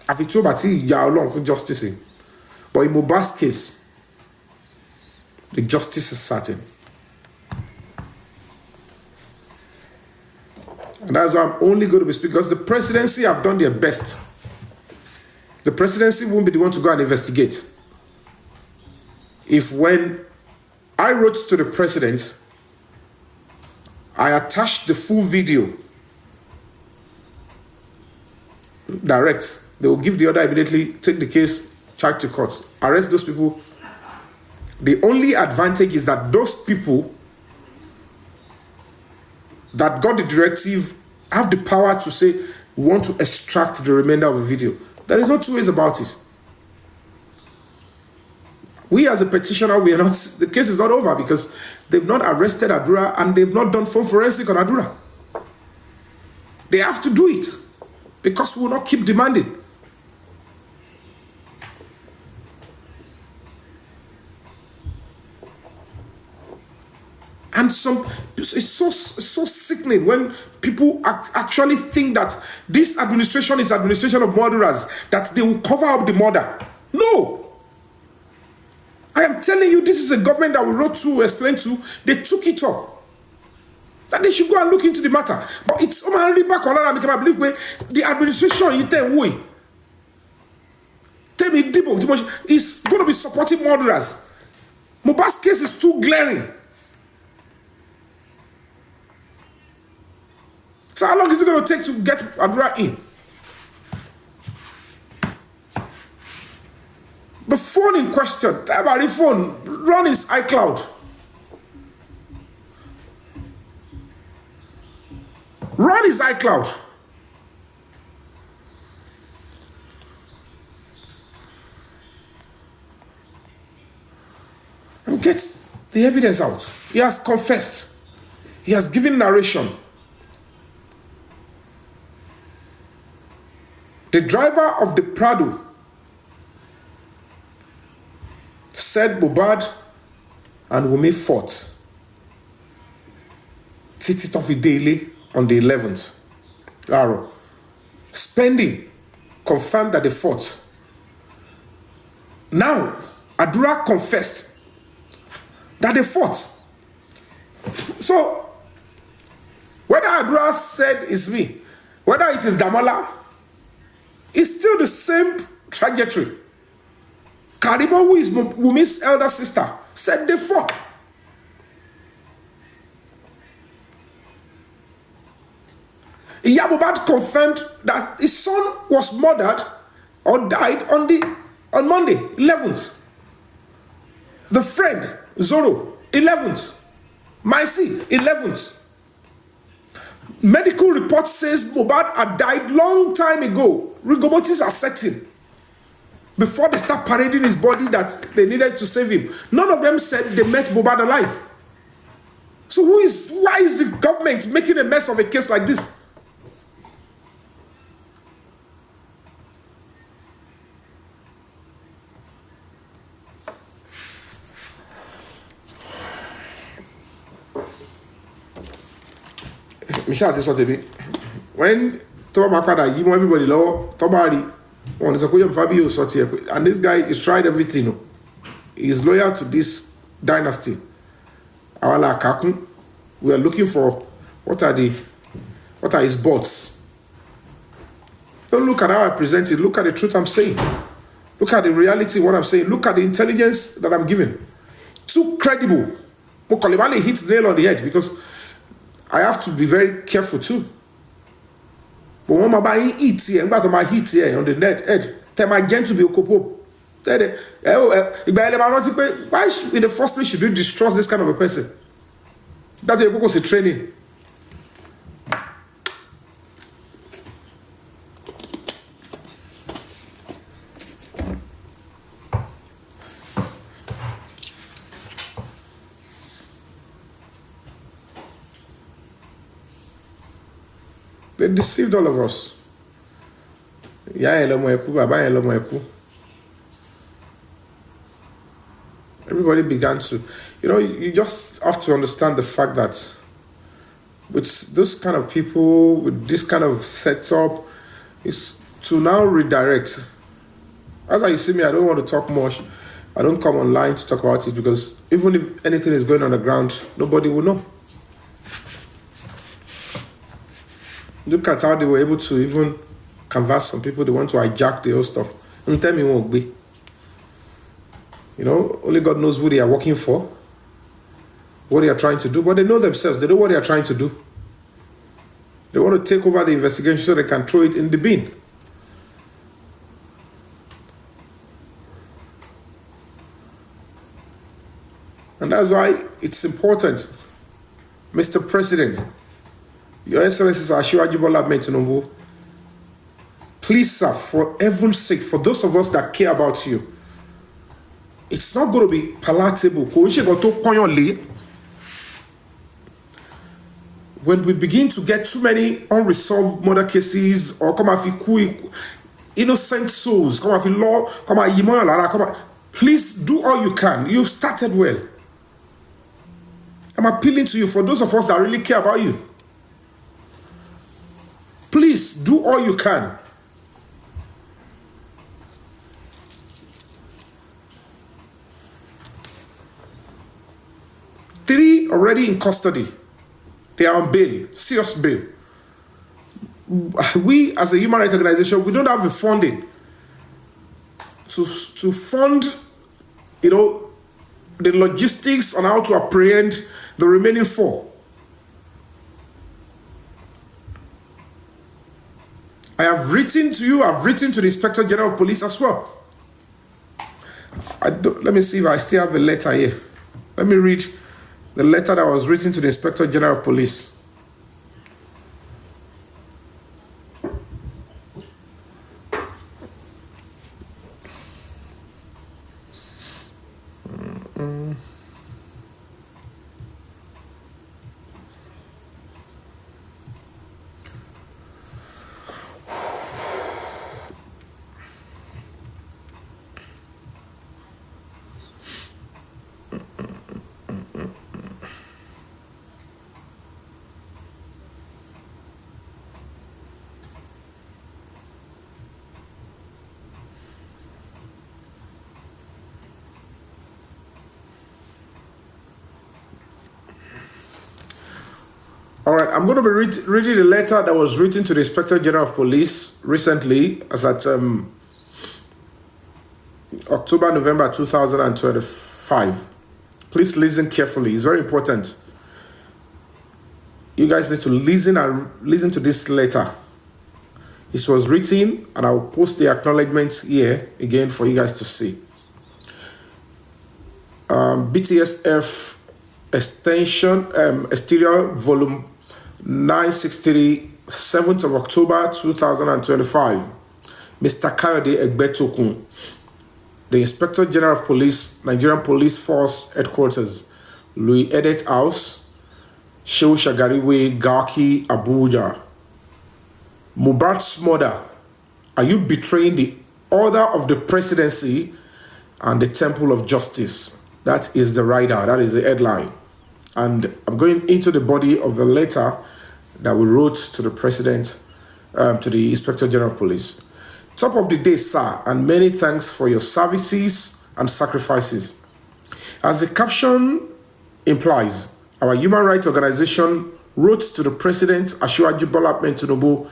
Speaker 1: I've been told about long for justice. But in Mohbad's case, the justice is certain. And that's why I'm only going to be speaking, because the presidency have done their best. The presidency won't be the one to go and investigate. If when I wrote to the president, I attached the full video direct, they will give the order immediately, take the case, charge to court, arrest those people. The only advantage is that those people that got the directive have the power to say, we want to extract the remainder of the video. There is no two ways about it. We as a petitioner, we are not, the case is not over because they've not arrested Adura and they've not done phone forensic on Adura. They have to do it because we will not keep demanding. And it's so sickening when people actually think that this administration is administration of murderers, that they will cover up the murder. No. I am telling you, this is a government that we wrote to, explain to, they took it up. That they should go and look into the matter. But it's already back on that I believe the administration is telling me is going to be supporting murderers. Mohbad's case is too glaring. So how long is it going to take to get Adura in? The phone in question, about the phone, run his iCloud. Run his iCloud. And get the evidence out. He has confessed. He has given narration. The driver of the Prado said Mohbad and Wunmi fought Titi Tofi daily on the 11th. Laro. Spending confirmed that they fought. Now, Adura confessed that they fought. So, whether Adura said it's me, whether it is Damola, it's still the same trajectory. Karimo, who is Wunmi's elder sister, said they fought. Mohbad confirmed that his son was murdered or died on Monday, 11th. The friend, Zoro, 11th. Maisi, 11th. Medical report says Mohbad had died long time ago. Rigobotis are setting. Before they start parading his body that they needed to save him. None of them said they met Mohbad alive. So why is the government making a mess of a case like this? Michelle, this what me. When Toba Makada, you want everybody low, Tobari, on the Fabiyi sort here, and this guy is tried everything. He's loyal to this dynasty. Awala Kakun. We are looking for what are his bots. Don't look at how I present it. Look at the truth I'm saying. Look at the reality of what I'm saying. Look at the intelligence that I'm giving. Too credible. Mokolibale hits the nail on the head because I have to be very careful too. But when my body eats here, I'm back on my heat here on the net edge. Tell my gen to be a couple. Why in the first place should you distrust this kind of a person? That's a because of training. They deceived all of us. Everybody began to, you just have to understand the fact that with this kind of people, with this kind of setup, is to now redirect. As you see me, I don't want to talk much. I don't come online to talk about it because even if anything is going on the ground, nobody will know. Look at how they were able to even canvass some people. They want to hijack the whole stuff. And tell me it won't be. Only God knows who they are working for, what they are trying to do. But they know themselves. They know what they are trying to do. They want to take over the investigation so they can throw it in the bin. And that's why it's important, Mr. President, Your Excellencies Asiwaju Bola Ahmed Tinubu, Please, sir, for heaven's sake, for those of us that care about you, it's not going to be palatable. When we begin to get too many unresolved murder cases or come innocent souls, law, please do all you can. You've started well. I'm appealing to you for those of us that really care about you. Please do all you can. Three already in custody. They are on bail, serious bail. We, as a human rights organization, we don't have the funding to fund, the logistics on how to apprehend the remaining 4. I have written to you, I've written to the Inspector General of Police as well. Let me see if I still have the letter here. Let me read the letter that was written to the Inspector General of Police. All right, I'm going to be reading the letter that was written to the Inspector General of Police recently, as at November 2025. Please listen carefully. It's very important. You guys need to listen to this letter. It was written, and I will post the acknowledgements here again for you guys to see. BTSF Extension, Exterior Volume 963, 7th of October 2025. Mr. Kayode Egbetokun, the Inspector General of Police, Nigerian Police Force Headquarters, Louis Edet House, Shehu Shagari Way, Garki, Abuja. Mubarak's mother, are you betraying the order of the presidency and the temple of justice? That is the rider, that is the headline. And I'm going into the body of the letter that we wrote to the president, to the Inspector General of Police. Top of the day, sir, and many thanks for your services and sacrifices. As the caption implies, our human rights organization wrote to the President Asiwaju Bola Ahmed Tinubu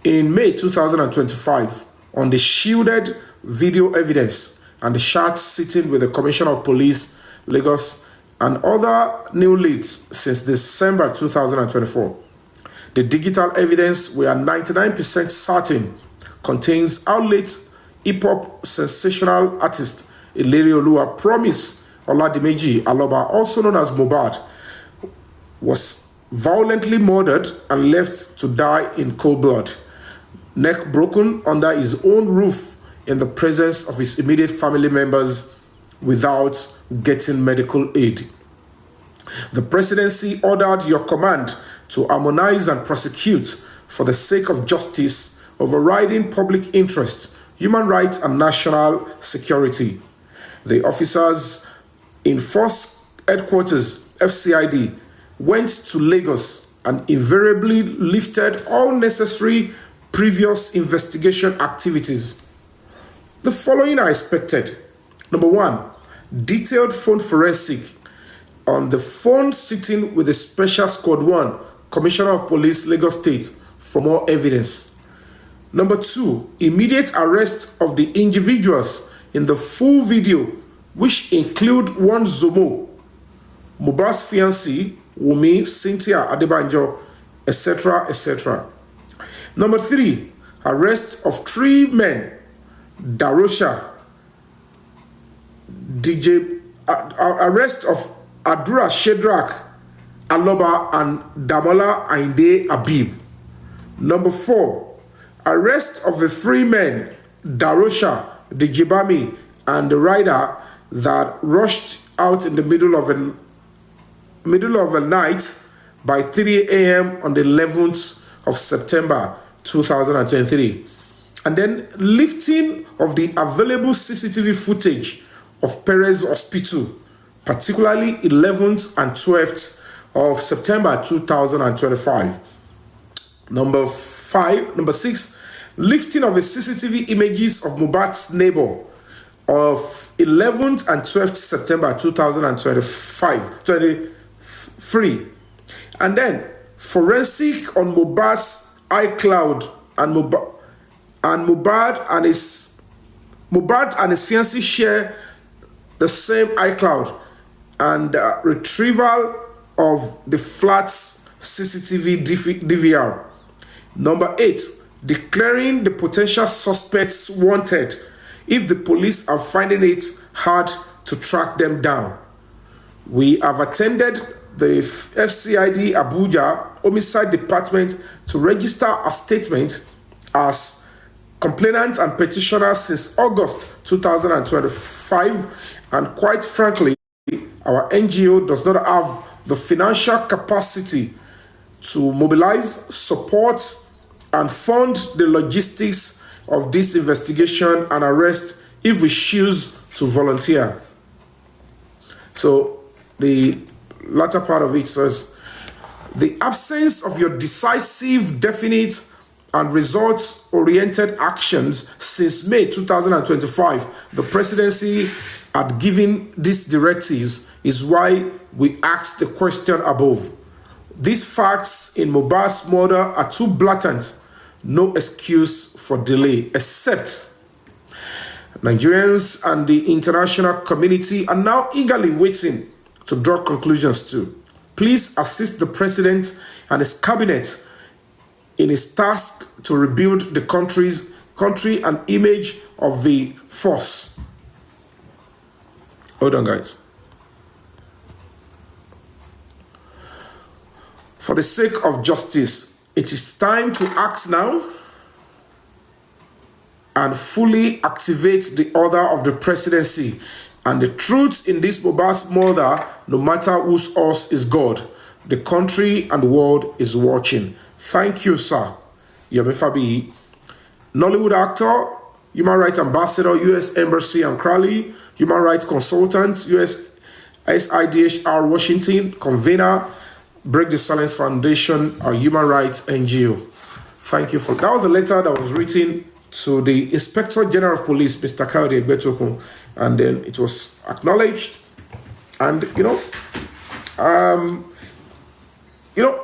Speaker 1: in May 2025 on the shielded video evidence and the shot sitting with the Commissioner of Police, Lagos, and other new leads since December 2024. The digital evidence, we are 99% certain, contains outlet hip-hop sensational artist Ileri Oluwa Promise Oladimeji Aloba, also known as Mohbad, was violently murdered and left to die in cold blood, neck broken under his own roof in the presence of his immediate family members without getting medical aid. The presidency ordered your command to harmonize and prosecute for the sake of justice, overriding public interest, human rights, and national security. The officers in Force Headquarters, FCID, went to Lagos and invariably lifted all necessary previous investigation activities. The following are expected. Number 1, detailed phone forensic on the phone sitting with the Special Squad 1, Commissioner of Police, Lagos State, for more evidence. Number 2, immediate arrest of the individuals in the full video, which include one Zomo, Mubarak's fiancée, Yomi, Cynthia Adebanjo, etc., etc. Number 3, arrest of 3 men, Darosha, arrest of Adura Shedrack Aloba and Damola Ainde Abib. Number 4, Arrest of the three men, Darosha, the Jibami, and the rider that rushed out in the middle of a night by 3 a.m. on the 11th of September 2023. And then lifting of the available CCTV footage of Perez Hospital, particularly 11th and 12th of September 2025. Number 6, lifting of the CCTV images of Mohbad's neighbor of 11th and 12th September 2023. And then forensic on Mohbad's iCloud and Mohbad and his fiancée share the same iCloud, and retrieval of the flat's CCTV DVR. Number 8, declaring the potential suspects wanted if the police are finding it hard to track them down. We have attended the FCID Abuja Homicide Department to register a statement as complainant and petitioner since August 2025, and quite frankly, our NGO does not have the financial capacity to mobilize, support, and fund the logistics of this investigation and arrest if we choose to volunteer. So the latter part of it says, the absence of your decisive, definite, and results-oriented actions since May 2025, the presidency had given these directives, is why we asked the question above. These facts in Mohbad's murder are too blatant, no excuse for delay, except Nigerians and the international community are now eagerly waiting to draw conclusions too. Please assist the president and his cabinet in his task to rebuild the country and image of the force. Hold on, guys. For the sake of justice, it is time to act now and fully activate the order of the presidency. And the truth in this Mohbad's murder, no matter whose us is God, the country and the world is watching. Thank you, sir. Yomi Fabiyi, Nollywood actor, human rights ambassador, U.S. Embassy and Crowley, human rights consultant, U.S. SIDHR Washington, convener, Break the Silence Foundation, a human rights NGO. Thank you for that. Was a letter that was written to the Inspector General of Police, Mr. Kayode Egbetokun, and then it was acknowledged. And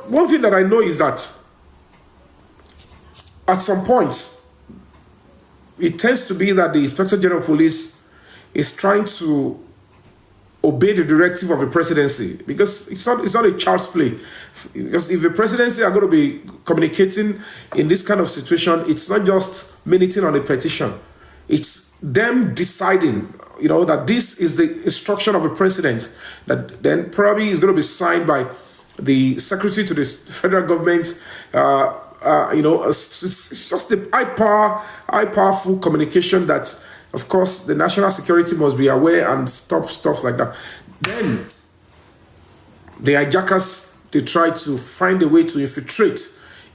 Speaker 1: one thing that I know is that at some point, it tends to be that the Inspector General of Police is trying to obey the directive of the presidency, because it's not a child's play. Because if the presidency are going to be communicating in this kind of situation, it's not just minuting on a petition. It's them deciding, that this is the instruction of the president, that then probably is going to be signed by the secretary to the federal government. It's just the high powerful communication that, of course, the national security must be aware and stop stuff like that. Then the hijackers, they try to find a way to infiltrate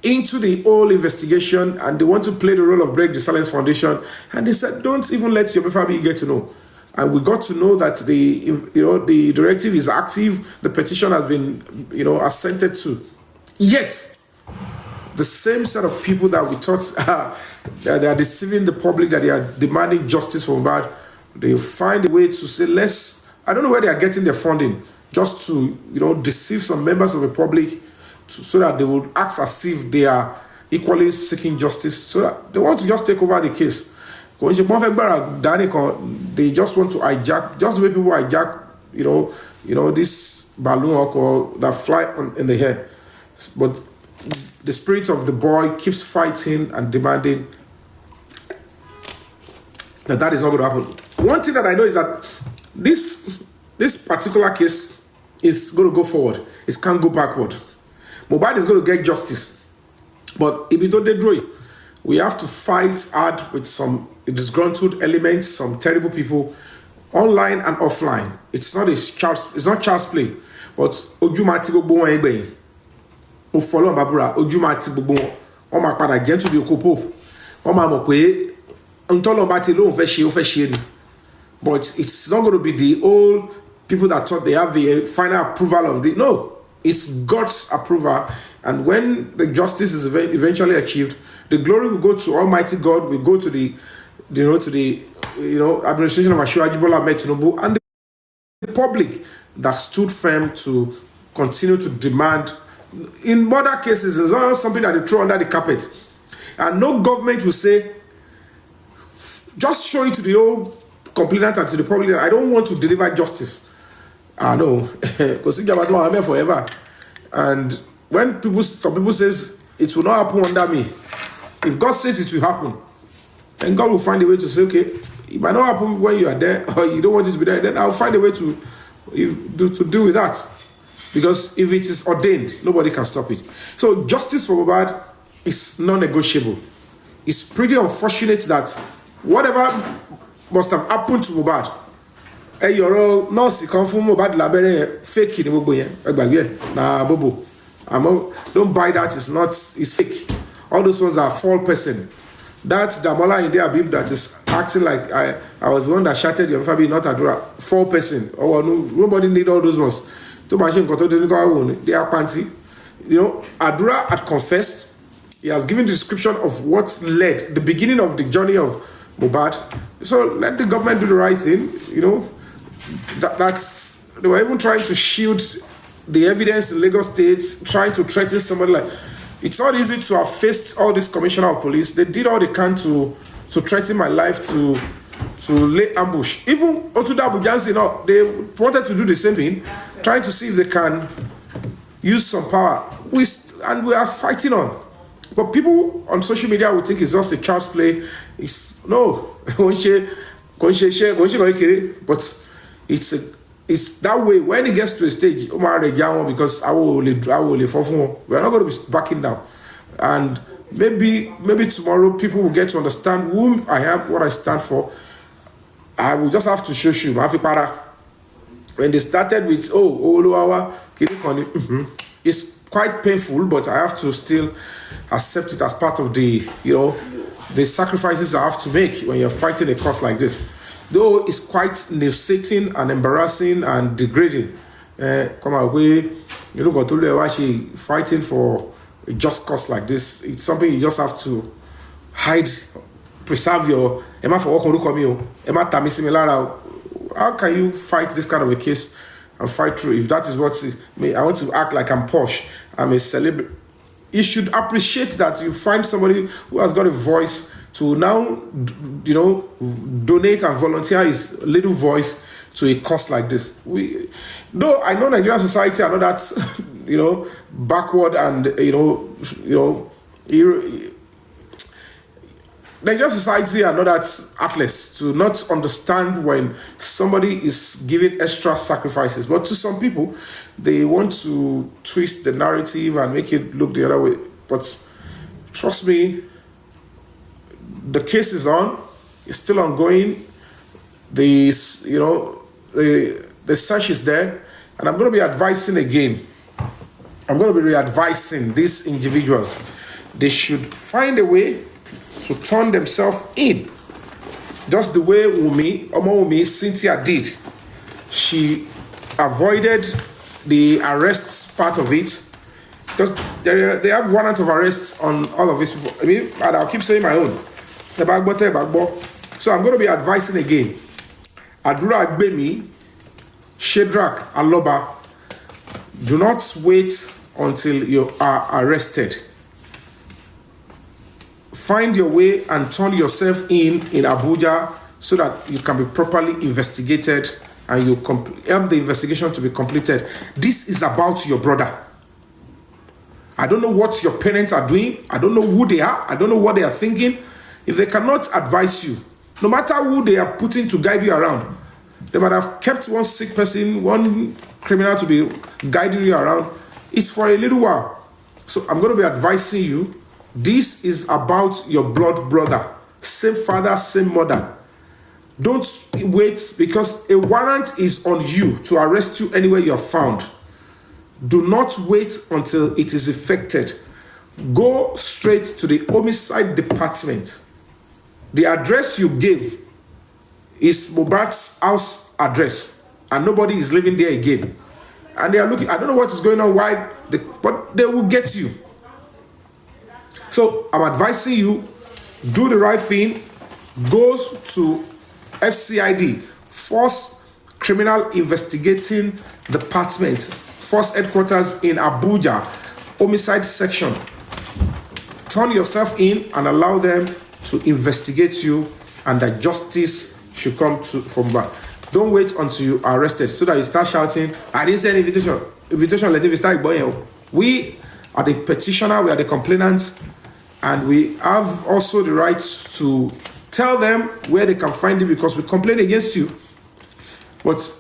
Speaker 1: into the whole investigation, and they want to play the role of Break the Silence Foundation. And they said, don't even let your family get to know. And we got to know that the directive is active. The petition has been assented to. Yet the same set of people that we thought that they are deceiving the public, that they are demanding justice for Mohbad, they find a way to say, I don't know where they are getting their funding, just to deceive some members of the public, so that they will act as if they are equally seeking justice, so that they want to just take over the case. They just want to hijack, just the way people hijack, this balloon or that fly in the air. But the spirit of the boy keeps fighting and demanding that is not going to happen. One thing that I know is that this particular case is going to go forward. It can't go backward. Mohbad is going to get justice. But if you don't draw it, We have to fight hard with some disgruntled elements, some terrible people, online and offline. It's not child's play, but ojumati gbogbo won egbe. O follow babura ojumati gbogbo won. Wọ́n máa padà get to the okopo. Wọ́n máa mọ̀ pé ntọ́lọ́ba ti lóun fẹ́ ṣe ni. But it's not going to be the old people that thought they have the final approval of the. No, it's God's approval. And when the justice is eventually achieved, the glory will go to Almighty God, will go to the administration of Asiwaju Bola Ahmed Tinubu and the public that stood firm to continue to demand. In other cases, it's not something that they throw under the carpet. And no government will say, just show it to the old complainant and to the public that I don't want to deliver justice. No, because I'm forever. And when some people says it will not happen under me, if God says it will happen, then God will find a way to say, okay, it might not happen when you are there or you don't want it to be there, then I'll find a way to deal with that. Because if it is ordained, nobody can stop it. So justice for Mohbad is non-negotiable. It's pretty unfortunate that whatever must have happened to Mohbad, your nurse come from Mohbad labere fake ni gbogbo yen egbagbe na bobo. Don't buy that, it's fake. All those ones are false person. That Damola Inde Abib that is acting like I was the one that shouted Yomi fabiyi not Adura, false person. Oh no, nobody need all those ones. They are panty. Adura had confessed. He has given the description of what led the beginning of the journey of Mohbad. So let the government do the right thing. That's they were even trying to shield the evidence in Lagos State, trying to threaten somebody like. It's not easy to have faced all this commissioner of police. They did all they can to threaten my life, to lay ambush. Even Otuda Abujansi, they wanted to do the same thing, trying to see if they can use some power. And we are fighting on. But people on social media will think it's just a child's play. No. But it's that way. When it gets to a stage, because I will we're not going to be backing down. And maybe tomorrow people will get to understand whom I am, what I stand for. I will just have to show you. When they started with it's quite painful, but I have to still accept it as part of the the sacrifices I have to make when you're fighting a cause like this. Though it's quite nauseating and embarrassing and degrading. Come away, fighting for a just cause like this. It's something you just have to hide, preserve your. How can you fight this kind of a case and fight through? If that is what I want to act like I'm posh, I'm a celebrity. You should appreciate that you find somebody who has got a voice to now, donate and volunteer his little voice to a cause like this. Though I know Nigerian society are not that, backward and, Nigerian society are not that atlas to not understand when somebody is giving extra sacrifices. But to some people, they want to twist the narrative and make it look the other way. But trust me, the case is on. It's still ongoing. The search is there. And I'm going to be advising again. I'm going to be re-advising these individuals. They should find a way to turn themselves in. Just the way Wumi, Cynthia did. She avoided the arrest part of it. Because they have warrant of arrest on all of these people. And I'll keep saying my own. So I'm going to be advising again. Adura Agbemi, Shedrack Aloba, do not wait until you are arrested. Find your way and turn yourself in Abuja so that you can be properly investigated and you help the investigation to be completed. This is about your brother. I don't know what your parents are doing. I don't know who they are. I don't know what they are thinking. If they cannot advise you, no matter who they are putting to guide you around, they might have kept one sick person, one criminal to be guiding you around. It's for a little while. So I'm going to be advising you This is about your blood brother, same father, same mother. Don't wait, because a warrant is on you to arrest you anywhere you are found. Do not wait until it is effected. Go straight to the homicide department. The address you gave is Mohbad's house address, and nobody is living there again. And they are looking, I don't know what is going on, but they will get you. So I'm advising you, do the right thing. Go to FCID, Force Criminal Investigating Department, Force Headquarters in Abuja, Homicide Section. Turn yourself in and allow them to investigate you, and that justice should come from back. Don't wait until you are arrested so that you start shouting, I didn't send invitation letter, start boy. We are the petitioner, we are the complainants, and we have also the right to tell them where they can find you, because we complain against you. But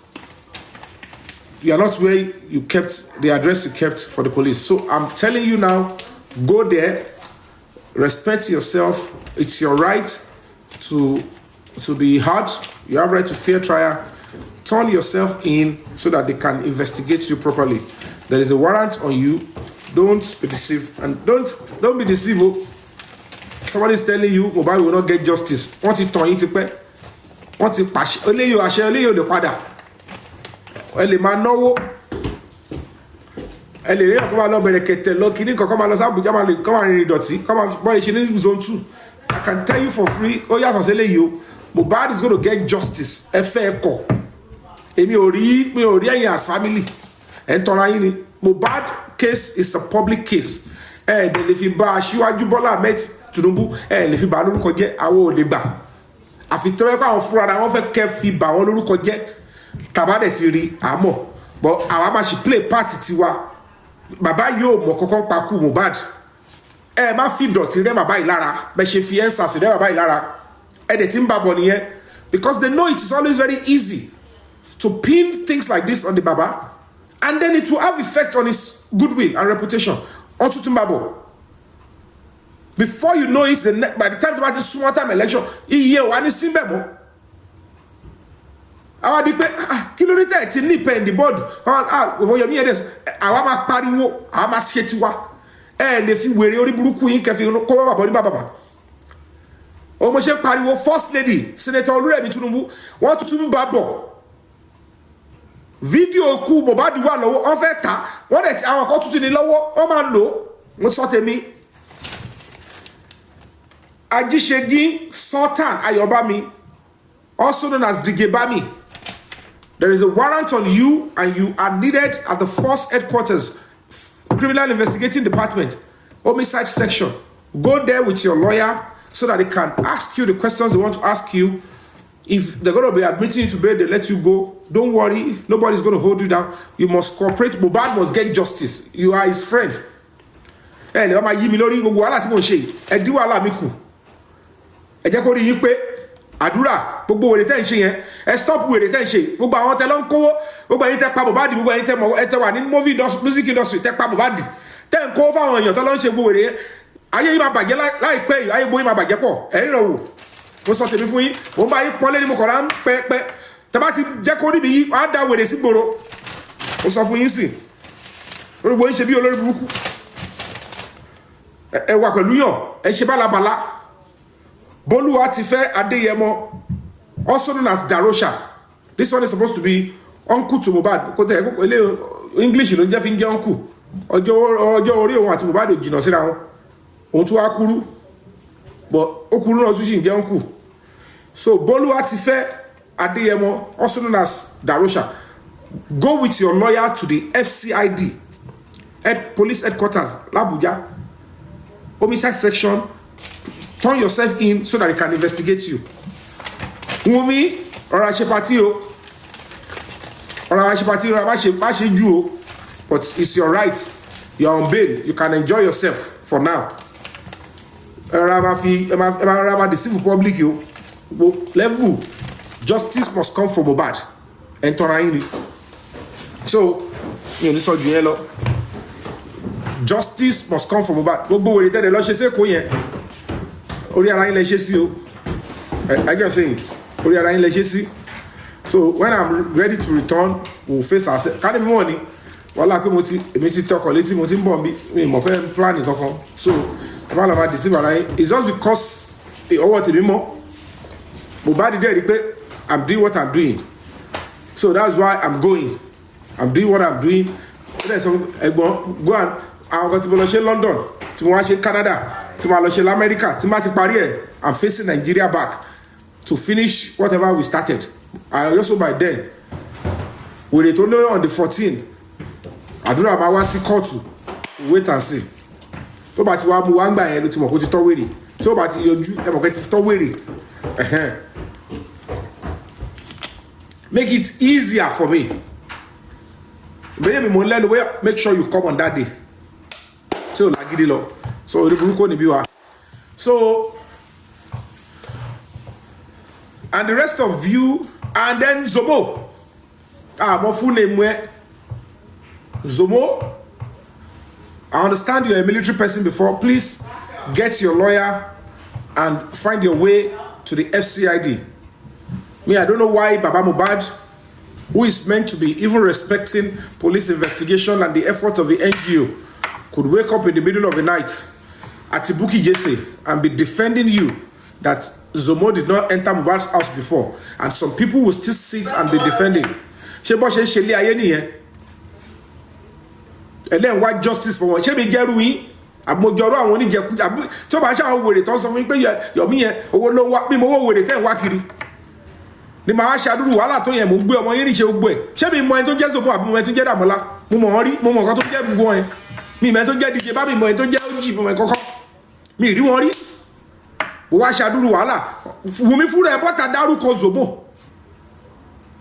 Speaker 1: you are not where you kept the address you kept for the police. So I'm telling you now, go there, respect yourself. It's your right to be heard. You have right to fair trial. Turn yourself in so that they can investigate you properly. There is a warrant on you. Don't be deceived, and don't be deceived. Somebody is telling you Mohbad will not get justice. Want it turn it pay? Want it pass? Only you are sharing the father. Ele ma náwó. Ele re ko ma lọ bẹ̀rẹ̀ kete lọ kini kan ma lọ sa Abuja ma le come and ìdọ̀tí. Come and boy she in zone 2. I can tell you for free. Oh yeah, for say you Mohbad is going to get justice. Ẹ fẹ́ kọ́. Èmi ò rí ẹ̀yin as family. En tora yin ni. Mohbad case is a public case. De lè fi bá Aṣíwájú Bọ́lá Ahmed Tinubu lè fi bá lórúkọ jẹ́, àwọn ò lè gbà. Àfi tó pé àwọn fúnra wọn fẹ́ kẹ́ fi bá wọn lórúkọ jẹ́. Tàbá dẹ̀ ti rí àmọ́. But àwa máa ṣe play part tiwa. Bàbá yóò mọ̀ kankan pa kú Mohbad. Má fi dọ̀tí rẹ́ bàbá yìí lára. Bẹ́ ṣe fi ẹ́nsà sí rẹ́ bàbá yìí lára. Dẹ̀ ti ń bá bọ̀ nìyẹn. Because they know it is always very easy to pin things like this on the Baba, and then it will have effect on his goodwill and reputation. On to Timbabo. Before you know it, by the time the party small time election, iye wa ni simbemo. Àwa di pé kí ló dé tẹ́ ti ní pen the board. Yomi edes. Àwa máa pariwo, àwa máa ṣe tiwa. Lè fi wèrè orí burúkú yín kẹ́ fi ko baba ní baba. O mo ṣe pariwo first lady, Senator Olúrẹ̀mí Tinubu, wọ́n tuntun bá bọ̀. Video ku Mohbad wà lọ́wọ́, wọ́n fẹ́ ta, wọ́n dẹ̀ àwọn kan tuntun ní lọ́wọ́, wọ́n máa lò. Mo sọ tèmi. Ajíṣegí Sultan Ayọ̀bámi, also known as Digebami. There is a warrant on you, and you are needed at the Force Headquarters, Criminal Investigating Department, Homicide Section. Go there with your lawyer so that they can ask you the questions they want to ask you. If they're going to be admitting you to bail, they let you go. Don't worry. Nobody's going to hold you down. You must cooperate. Mohbad must get justice. You are his friend. Lè wá máa yí mi lórí gbogbo wàhálà tí mo ṣe. Ẹ dí wàhálà mi kù. Ẹ jẹ́ kó rí yín pé àdúrà gbogbo wèrè tẹ́ ń ṣe yẹn. Ẹ stop wèrè tẹ́ ń ṣe. Gbogbo àwọn tẹ́ lọ ń kówó. Gbogbo ẹ̀yin tẹ́ pa Mohbad. Gbogbo ẹ̀yin tẹ́ wà ní music industry tẹ́ pa Mohbad. Tẹ́ ń kó fáwọn èèyàn tẹ́ lọ ń ṣe gbogbo wèrè yẹn. Ayé yìí máa bàjẹ́ láìpẹ́ yìí. Ayé gbogbo yìí máa bàjẹ́ pọ̀. Ẹ̀yin rẹ̀ wò. Mo sọ tèmi fún yín, mo bá yín pọ́nlé ní mo kọ̀ọ̀rọ̀ ń pẹ́ tẹ́ bá ti jẹ́ kó níbi yìí wọ́n á da wèrè sí gbòòrò. Mo sọ fún yín sí olùgbò ń ṣe bí olórí burúkú, ẹ wà pẹ̀lú yàn, ẹ ṣe bálabàlá. Bólúwatifẹ́ Adéyẹmọ, also known as Darosha. This one is supposed to be uncle to Mohbad. English ló ń jẹ́ fi ń jẹ́ uncle. Ọjọ́ orí òun àti Mohbad ò jìnnà síra wọn. Òun tún wá kúrú, but okuru náà tún ṣì ń jẹ́ uncle. So Bólúwatifẹ́ Adéyẹmọ, also known as Darosha, go with your lawyer to the FCID, Police Headquarters, L'Abuja, Homicide Section. Turn yourself in so that they can investigate you. Wumi, ọ̀rọ̀ àṣepàtì o. Ọ̀rọ̀ àṣepàtì o, má ṣe jù o. But it's your right. You are on bail. You can enjoy yourself for now. Rama deceive public you. Level justice must come from Mohbad and Toraini. So, you know, this is justice must come from Mohbad. Gbogbo wèrè tẹ́lẹ̀ lọ ṣe sí Èkó yẹn orí ara yín lẹ ṣe sí o. I get saying orí ara yín lẹ ṣe sí. So when I'm ready to return, we'll face ourselves. Ká ní mímọ́ ni wọ́n lá pé èmi ti tọkọ̀ létí mo ti ń bọ̀ mi mọ̀ pé plan kankan. So I'm all about deceive ara yín. It's just because ọwọ́ tèmi mọ́ Mohbad dẹ̀ rí pé I'm doing what I'm doing. So that's why I'm going. I'm doing what I'm doing. There's some go and àwọn kan tí mo lọ ṣe London, tí mo wá ṣe Canada, tí mo lọ ṣe America, tí mo ti parí ẹ̀, I'm facing Nigeria back to finish whatever we started. I also by then, wèrè tó lóyún on the 14th, àdúrà máa wá sí kóòtù, wait and see. Tó bá ti wá mú wá ń gbà yẹn ló ti mọ̀ kó ti tọ́ wèrè. Tó bá ti yọjú ẹ mọ̀ kó ti tọ́ wèrè. Make it easier for me. Baby, make sure you come on that day. So lagidi lo. So and the rest of you, and then Zomo. My full name where Zomo. I understand you're a military person before. Please get your lawyer and find your way to the FCID. Me, I don't know why Baba Mohbad, who is meant to be even respecting police investigation and the effort of the NGO, could wake up in the middle of the night at Ibuki Jesse and be defending you that Zomo did not enter Mohbad's house before, and some people will still sit and be defending. And then what justice for one? She be Jerui. Àmójọrò àwọn oníjẹkú tí ó bá ṣe àwọn wèrè tó ń sọ fún mi pé Yomi yẹn owó ló wá bí mo wó wèrè tẹ́ ń wá kiri ni màá ṣàdúrú wàhálà tó yẹn mò ń gbé ọmọ yín ní ṣe gbogbo ẹ̀ ṣé mi mọ ẹni tó jẹ́ Zomo àbí mo mọ ẹni tó jẹ́ Dàmọ́lá mo mọ̀ wọ́n rí mo mọ̀ nǹkan tó jẹ́ gbogbo ẹ̀ mi mọ ẹni tó jẹ́ DJ bá mi mọ ẹni tó jẹ́ OG mo mọ ẹni kọ́kọ́ mi rí wọn rí mo wá ṣàdúrú wàhálà Wùmí fúnra ẹ̀ bọ́ta dárúkọ Zomo.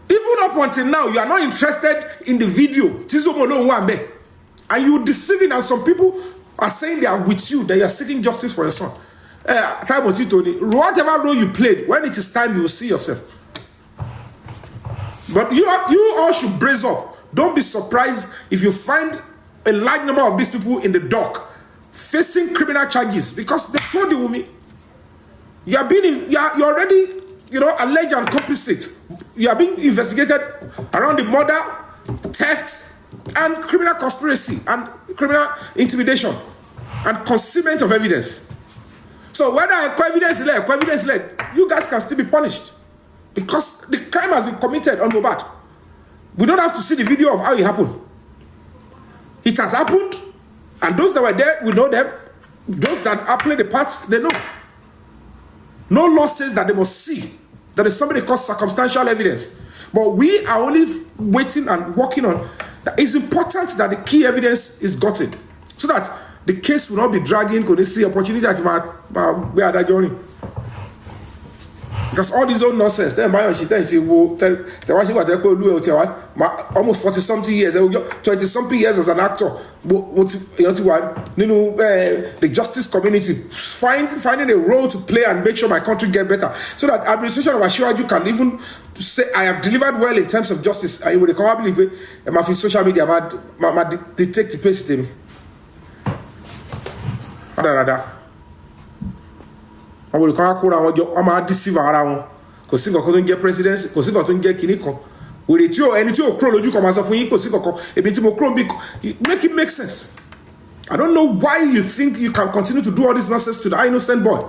Speaker 1: Even up until now you are not interested in the video tí Zomo ló ń wà ńbẹ̀, and you deceiving, and some people are saying they are with you, that you are seeking justice for your son. Whatever role you played, when it is time, you will see yourself. But you all should brace up. Don't be surprised if you find a large number of these people in the dock facing criminal charges, because they told you, Wumi, you are already, alleged and complicit. You are being investigated around the murder, theft, and criminal conspiracy and criminal intimidation and concealment of evidence. So whether evidence led, you guys can still be punished because the crime has been committed on Mohbad. We don't have to see the video of how it happened. It has happened, and those that were there, we know them. Those that are playing the parts, they know. No law says that they must see. There is something called circumstantial evidence. But we are only waiting and working on. It's important that the key evidence is gotten, so that the case will not be dragging. Could they see opportunity at my journey? Because all this old nonsense, then by she will tell almost 40-something years, 20-something years as an actor. The justice community finding a role to play and make sure my country get better, so that administration of Ashwaju can even say I have delivered well in terms of justice. I will probably be my social media, my detective system. I will call our deceive around because single couldn't get presidency, because single couldn't get Kiniko. With it, you and you crow, you come as a for you, because a bit more crow, make it make sense. I don't know why you think you can continue to do all this nonsense to the innocent boy.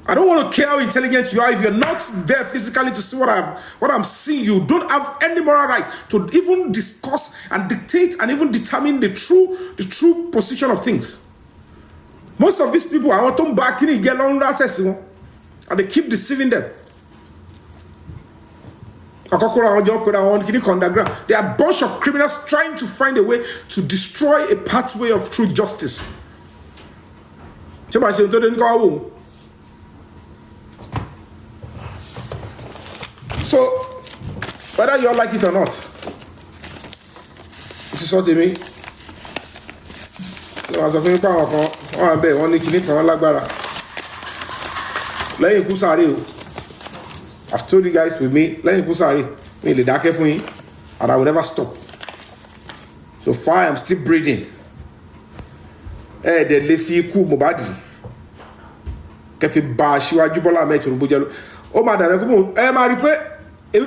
Speaker 1: I don't want to care how intelligent you are. If you're not there physically to see what I'm seeing, you don't have any moral right to even discuss and dictate and even determine the true position of things. Most of these people are out back in get long access, and they keep deceiving them. They are a bunch of criminals trying to find a way to destroy a pathway of true justice. So whether you like it or not, this is what they mean. So as a thing, one ní kan lágbára lẹ́yìn ikú sáré o. I've told you guys with me, lẹ́yìn ikú sáré mi lè dákẹ́ fún yín, and I will never stop. So far I'm still breathing. de lè fi ikú Mohbad kẹ́ fi bà Aṣíwájú Bọ́lá Ahmed Tinubu jẹ́ ó máa dàbí pé ẹ máa rí pé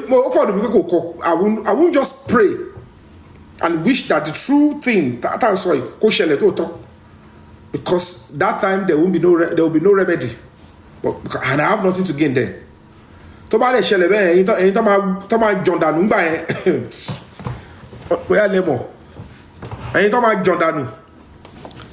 Speaker 1: ó kọ̀ ọ̀dùn pé kò kọ̀ I won't just pray and wish that the true thing that I'm sorry kó ṣẹlẹ̀ tó tán because that time there will be no remedy and I have nothing to gain there tó bá lè ṣẹlẹ̀ bẹ́ẹ̀ ẹ̀yin tó máa jọ̀ǹdànù ńgbà yẹn bóyá lẹ́mọ̀ ẹ̀yin tó máa jọ̀ǹdànù.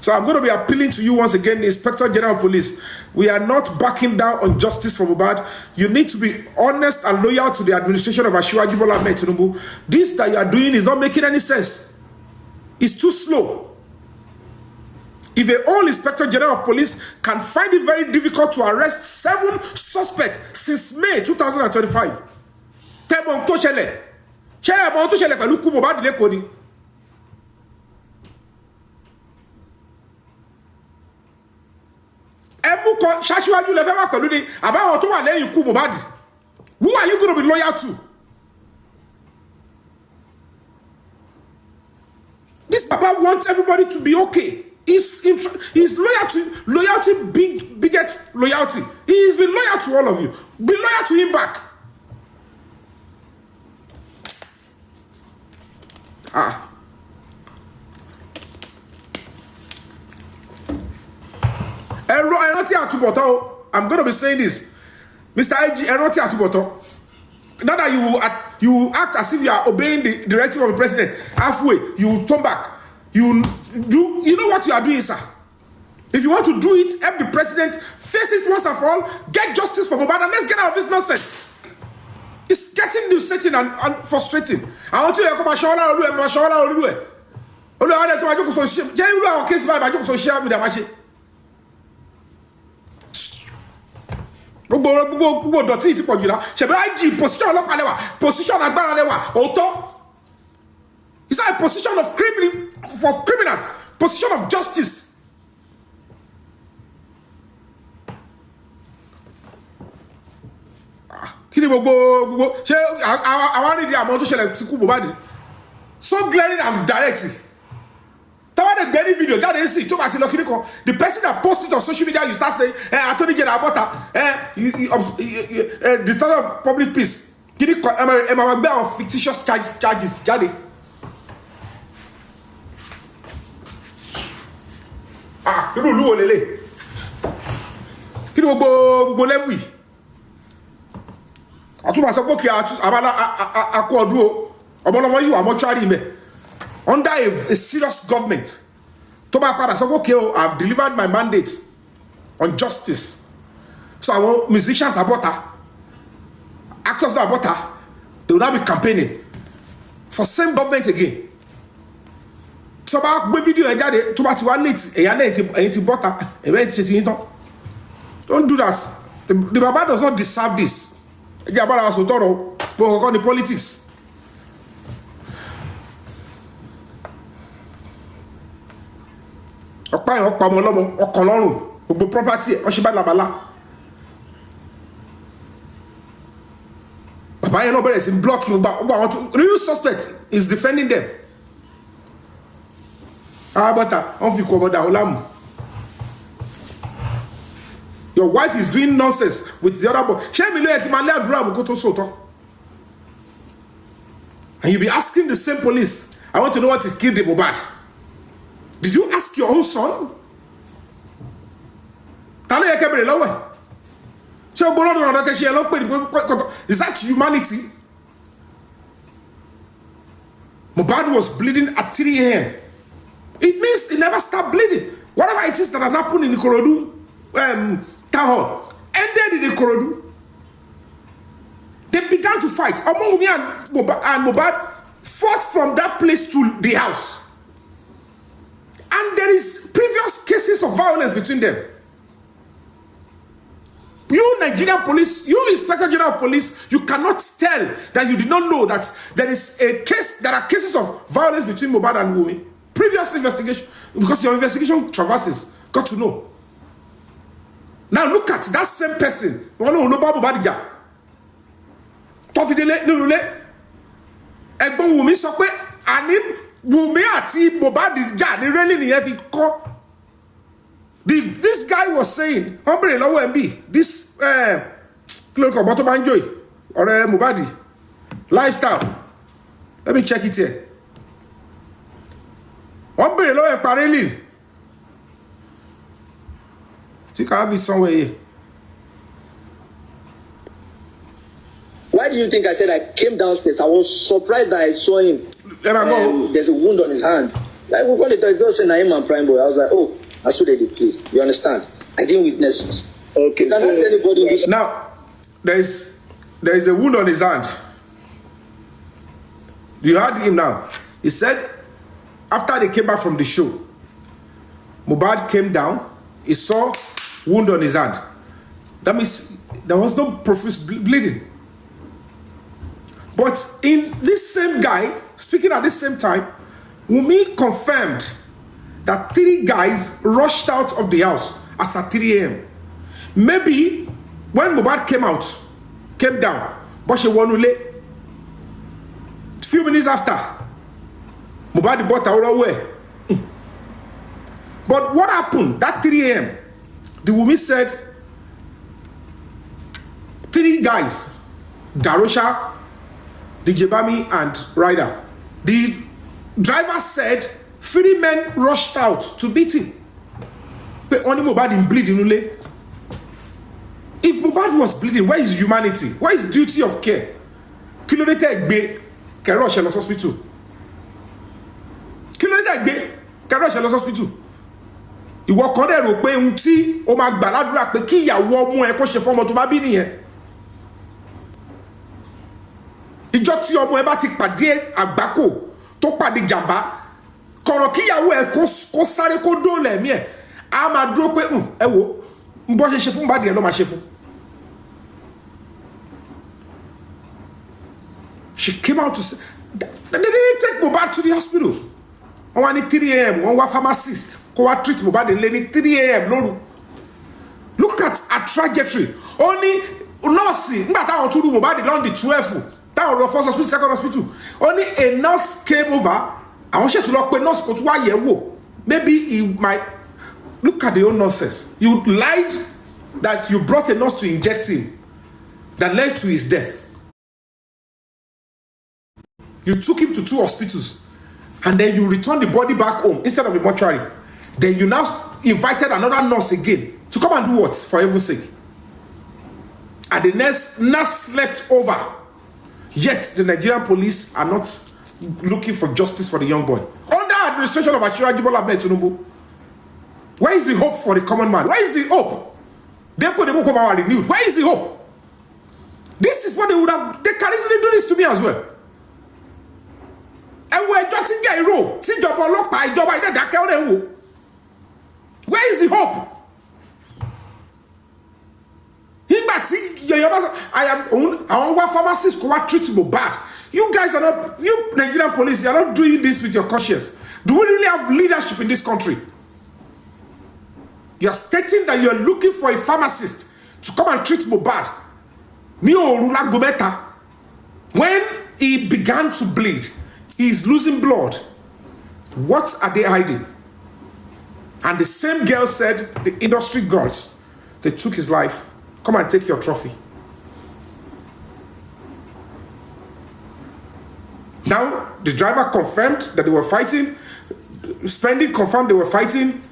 Speaker 1: So I'm going to be appealing to you once again, the Inspector General of Police. We are not backing down on justice for Mohbad. You need to be honest and loyal to the administration of Aṣíwájú Bọ́lá Ahmed Tinubu. This that you are doing is not making any sense. It's too slow. If a whole Inspector General of Police can find it very difficult to arrest 7 suspects since May 2025, tẹ́mọ̀ tó ṣẹlẹ̀ pẹ̀lú ikú Mohbad lẹ́kọ̀ọ́ ni. Ẹ̀bù kan ṣáṣíwájú lẹ́fẹ́ wà pẹ̀lú ni àbáwọn tó wà lẹ́yìn ikú Mohbad. Who are you going to be loyal to? This Papa wants everybody to be okay. His loyalty, biggest loyalty. He's been loyal to all of you. Be loyal to him back. I'm going to be saying this. Mr. IG, now that you act as if you are obeying the directive of the president, halfway, you turn back. You know what you are doing, sir. If you want to do it, help the president, face it once and for all, get justice for Mohbad, and let's get out of this nonsense. It's getting irritating and frustrating. I want to come and show gbogbo dọ̀tí ti pọ̀ jù náà ṣebí IG position ọlọ́pàá lẹ́wà position agbára lẹ́wà òótọ́ it's not a position of criminals position of justice. Kí ni gbogbo ṣé àwọn nídìí àmọ́ tó ṣẹlẹ̀ sí kú Mohbad so glaring and direct. Tawade gbé ní video jáde sí tó bá ti lọ kíní kan the person that post it on social media you start saying Attorney General abọ́ta disturbance of public peace kíní kan ẹ máa gbé àwọn fictitious charges jáde. Irú olúwo lélẹ̀ kí ni gbogbo level yìí àtúmọ̀ sọ pé kí akọ ọdún o ọmọlọmọ yìí wà mọ́ṣúárì mẹ́. Under a serious government, okay, I've delivered my mandate on justice. So our musicians are butter, actors are butter, they will now be campaigning for same government again. So about video to butter, don't do that. The Baba does not deserve this. The politics. Ọ̀pá ìwọ̀n pa ọmọ ọlọ́mọ ọkàn lọ́rùn gbogbo property ẹ̀ wọ́n ṣe bá labala. Bàbá yẹn náà bẹ̀rẹ̀ sí block gbogbo àwọn tó real suspect is defending them. Bọ́tà wọ́n fi kọ́ ọmọdé àwọn láàmú. Your wife is doing nonsense with the other boy. Ṣé mi ló yẹ kí n máa lé àdúrà mú kó tó sòótọ́? And you be asking the same police, I want to know what is killed Mohbad. Did you ask your own son? Is that humanity? Mohbad was bleeding at 3 a.m. It means he never stopped bleeding. Whatever it is that has happened in the Ikorodu town hall ended in Ikorodu. They began to fight. Omoumi and Mohbad fought from that place to the house. And there is previous cases of violence between them. You Nigerian police, you Inspector General of Police, you cannot tell that you did not know that there is a case, there are cases of violence between Mohbad and Yomi. Previous investigation, because your investigation traverses, got to know. Now look at that same person. Ẹ̀gbọ́n Wùmí sọ pé àní Wùmí àti Mohbad jà ní rẹ́lì nìyẹn fi kọ́ This guy was saying, this or Mubadi lifestyle. Let me check it here. Parallel. Think I have it somewhere here.
Speaker 3: Why do you think I said I came downstairs? I was surprised that I saw him.
Speaker 1: Then I go.
Speaker 3: There's a wound on his hand. Like, we call it a Naim and Prime Boy. I was like, oh, I saw that they play. You understand? I didn't witness it. Okay. So, anybody
Speaker 1: now, there is a wound on his hand. You heard him now. He said, after they came back from the show, Mohbad came down. He saw wound on his hand. That means there was no profuse bleeding. But in this same guy, speaking at the same time, Wunmi confirmed that 3 guys rushed out of the house as at 3 a.m. Maybe when Mohbad came down, but she won late. Few minutes after, Mohbad bought her away. But what happened that 3 a.m.? The Wunmi said 3 guys, Darosha, DJ Bami, and Ryder. The driver said 3 men rushed out to beat him. But only Mohbad in bleeding. If Mohbad was bleeding, where is humanity? Where is duty of care? Kilometer Egbe, can rush in hospital. Kilometer Egbe, can rush in hospital. Ìwọ kan dẹ̀ rò pé ohun tí ó máa gbà ládùúrà pé kí ìyàwó ọmọ ẹ kó ṣe fọ́mọ tó bá bí nìyẹn. Ìjọ tí ọmọ ẹ bá ti pàdé àgbákò tó pàdé jàmbá kọ̀rọ̀ kí ìyàwó ẹ kó sáré kó dóòlà ẹ̀mí ẹ̀ á máa dúró pé ẹ wò ń bọ́ ṣe fún bá dìé ló máa ṣe fún. She came out to say they didn't take Mohbad to the hospital. Wọ́n wá ní 3 a.m. wọ́n wá pharmacist kó wá treat Mohbad ní 3 a.m. lóru. Look at her trajectory. Ó ní nọ́ọ̀sì nígbà táwọn tún rú Mohbad lọ́n di 12 táwọn lọ first hospital second hospital. Ó ní a nurse came over. Àwọn ṣètò lọ pé nurse kò tún wá yẹ̀ wò. Maybe he might look at the own nurses. You lied that you brought a nurse to inject him that led to his death. You took him to 2 hospitals and then you returned the body back home instead of a mortuary. Then you now invited another nurse again to come and do what? For heaven's sake. And the nurse slept over. Yet the Nigerian police are not looking for justice for the young boy. Under administration of Ashira Jibola Ahmed Tinubu, where is the hope for the common man? Where is the hope? They won't come out renewed. Where is the hope? This is what they would have. They can easily do this to me as well. And we're just in a row. Where is the hope? I want pharmacists who are treatable bad. You guys are not, you Nigerian police, you are not doing this with your conscience. Do we really have leadership in this country? You are stating that you are looking for a pharmacist to come and treat Mohbad. When he began to bleed, he is losing blood. What are they hiding? And the same girl said, the industry girls, they took his life. Come and take your trophy. Now, the driver confirmed that they were fighting. Spending confirmed they were fighting.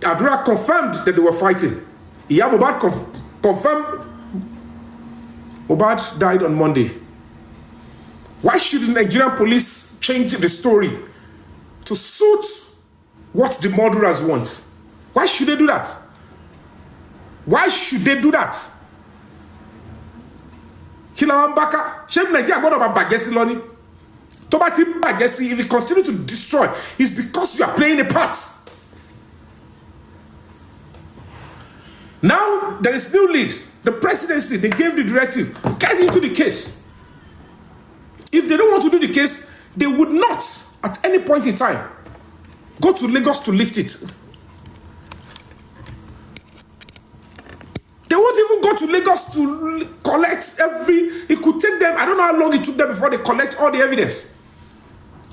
Speaker 1: Adura confirmed that they were fighting. Mohbad confirmed Mohbad died on Monday. Why should the Nigerian police change the story to suit what the murderers want? Why should they do that? Why should they do that? Kilawambaka, shame Nigeria got about Bagesi Loni. Tobati Bagesi, if he continue to destroy, it's because you are playing a part. Now there is new lead. The presidency, they gave the directive, get into the case. If they don't want to do the case, they would not, at any point in time, go to Lagos to lift it. They won't even go to Lagos to collect it could take them, I don't know how long it took them before they collect all the evidence.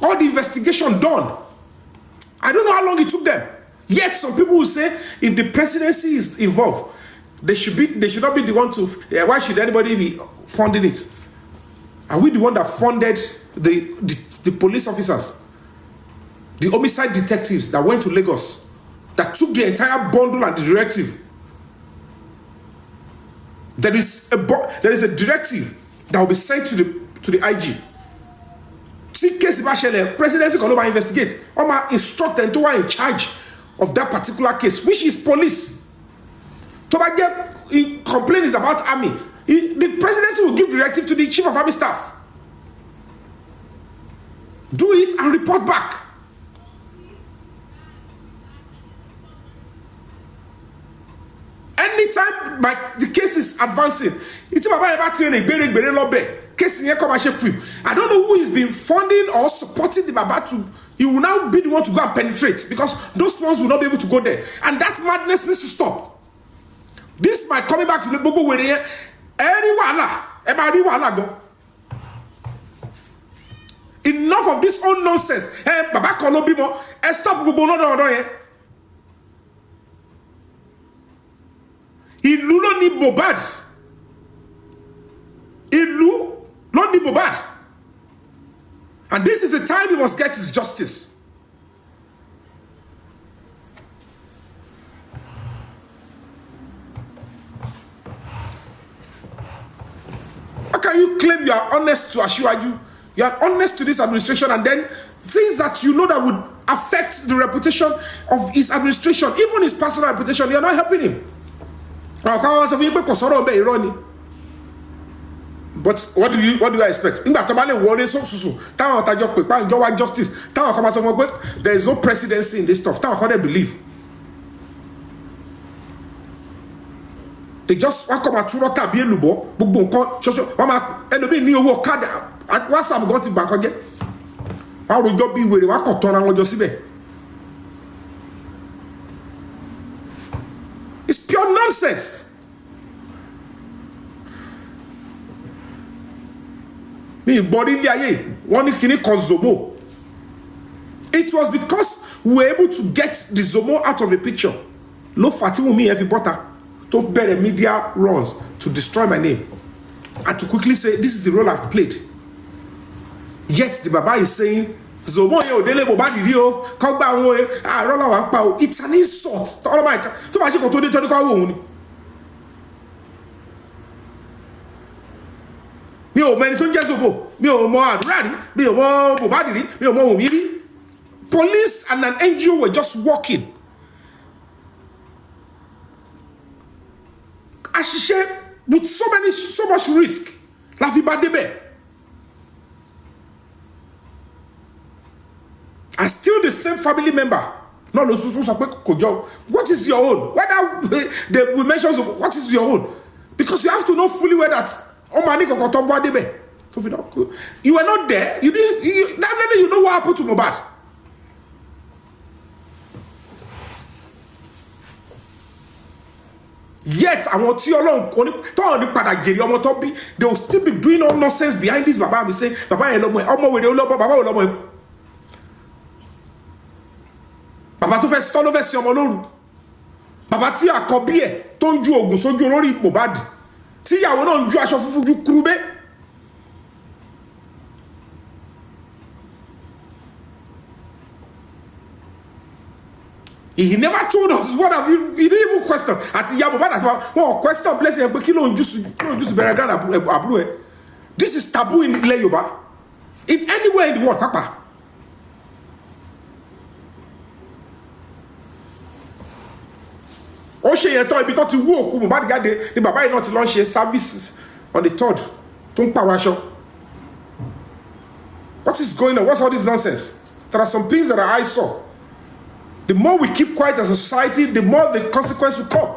Speaker 1: All the investigation done. I don't know how long it took them. Yet some people will say if the presidency is involved, they should not be the one to. Why should anybody be funding it? Are we the one that funded the police officers, the homicide detectives that went to Lagos, that took the entire bundle and the directive? There is a directive that will be sent to the IG. See case about presidency can over investigate. Oma instruct them to in charge of that particular case, which is police. To get complaint is about army. The presidency will give directive to the chief of army staff. Do it and report back. Anytime the case is advancing, it's about case I don't know who is being funding or supporting the Baba to. He will now be the one to go and penetrate, because those ones will not be able to go there, and that madness needs to stop. This might coming back to the Bobo where they enough of this own nonsense. Baba Kolo Bimo, stop Bobo no. Ìlú ló ní Mohbad. Ìlú ló ní Mohbad. And this is the time he must get his justice. How can you claim you are honest to Asiwaju? You are honest to this administration, and then things that you know that would affect the reputation of his administration, even his personal reputation, you are not helping him. But what do you expect? Justice. There is no presidency in this stuff. How they believe? They just want to come at Lubo, Mama, and be new work card. What's up? Got to bank again. How would you be with the Wakoton and Josibe? It's pure nonsense. Me body one Zomo. It was because we were able to get the Zomo out of the picture. Low Fatimu me every butter to bear the media runs to destroy my name and to quickly say this is the role I've played. Yet the Baba is saying Zomo yo dele Bobadi rio kogba won rola wa npa o. It's an insult. All my to ma se ko to de to ko wo ni. Mi ò mẹ́ni tó ń jẹ́ Zobo, mi ò mọ àdúrà rí, mi ò mọ Bobadi rí, mi ò mọ Wunmi rí. Police and an NGO were just walking. Àṣìṣe with so much risk. La fi ba débẹ̀. And still the same family member. No, what is your own? Whether we mention what is your own? Because you have to know fully where that. You were not there. You didn't. You know what happened to Mohbad. Yet, they will still be doing all nonsense behind this. Baba be saying, Baba Baba tó fẹ́ stọ́ ló fẹ́ sí ọmọ lóru. Baba tí àkọ́bí ẹ̀ tó ń ju oògùn sójú olórí Mohbad. Tí ìyàwó náà ń ju aṣọ funfun ju kurube. He never told us what have you. He didn't even question. Àti ìyá Mohbad àti wọn question blessing ẹ pé kí ló ń jùsù bẹ̀rẹ̀ dáná àbúrò ẹ. This is taboo in ilẹ̀ Yorùbá. In anywhere in the world, papa. Ó ṣe yẹn tán ibi tó ti wú òkú Mohbad jáde ni bàbá yìí náà ti lọ ṣe services on the 3rd tó ń pàwọ́ aṣọ. What is going on? What's all this nonsense? There are some things that I saw. The more we keep quiet as a society, the more the consequence will come.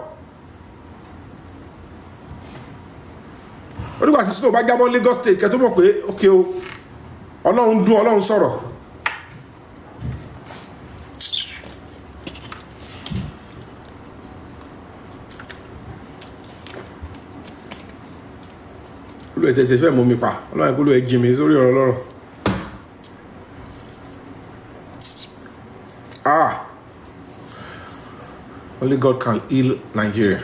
Speaker 1: Ó nígbà tí Snow bá jábọ́ Lagos State kẹ́ tó mọ̀ pé okay o Ọlọ́run dún Ọlọ́run sọ̀rọ̀. Olú ẹ̀ tẹ̀sẹ̀ fẹ́ mú mi pa Ọlọ́run kó ló ẹ̀ jí mi sórí ọ̀rọ̀ lọ́rọ̀. Only God can heal Nigeria.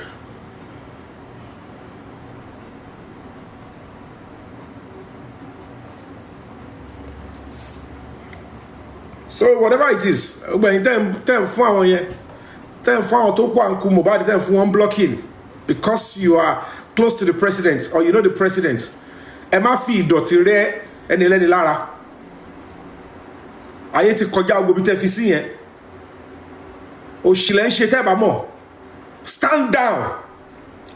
Speaker 1: So whatever it is, when them for here, them for to go and Mobile, them for one blocking because you are close to the president or you know the president. Emma feel doti re eni leni lara. Ayé ti kọjá gbogbo te fi sí yẹn. Òṣìlẹ̀ ń ṣe tẹ́ bá mọ̀. Stand down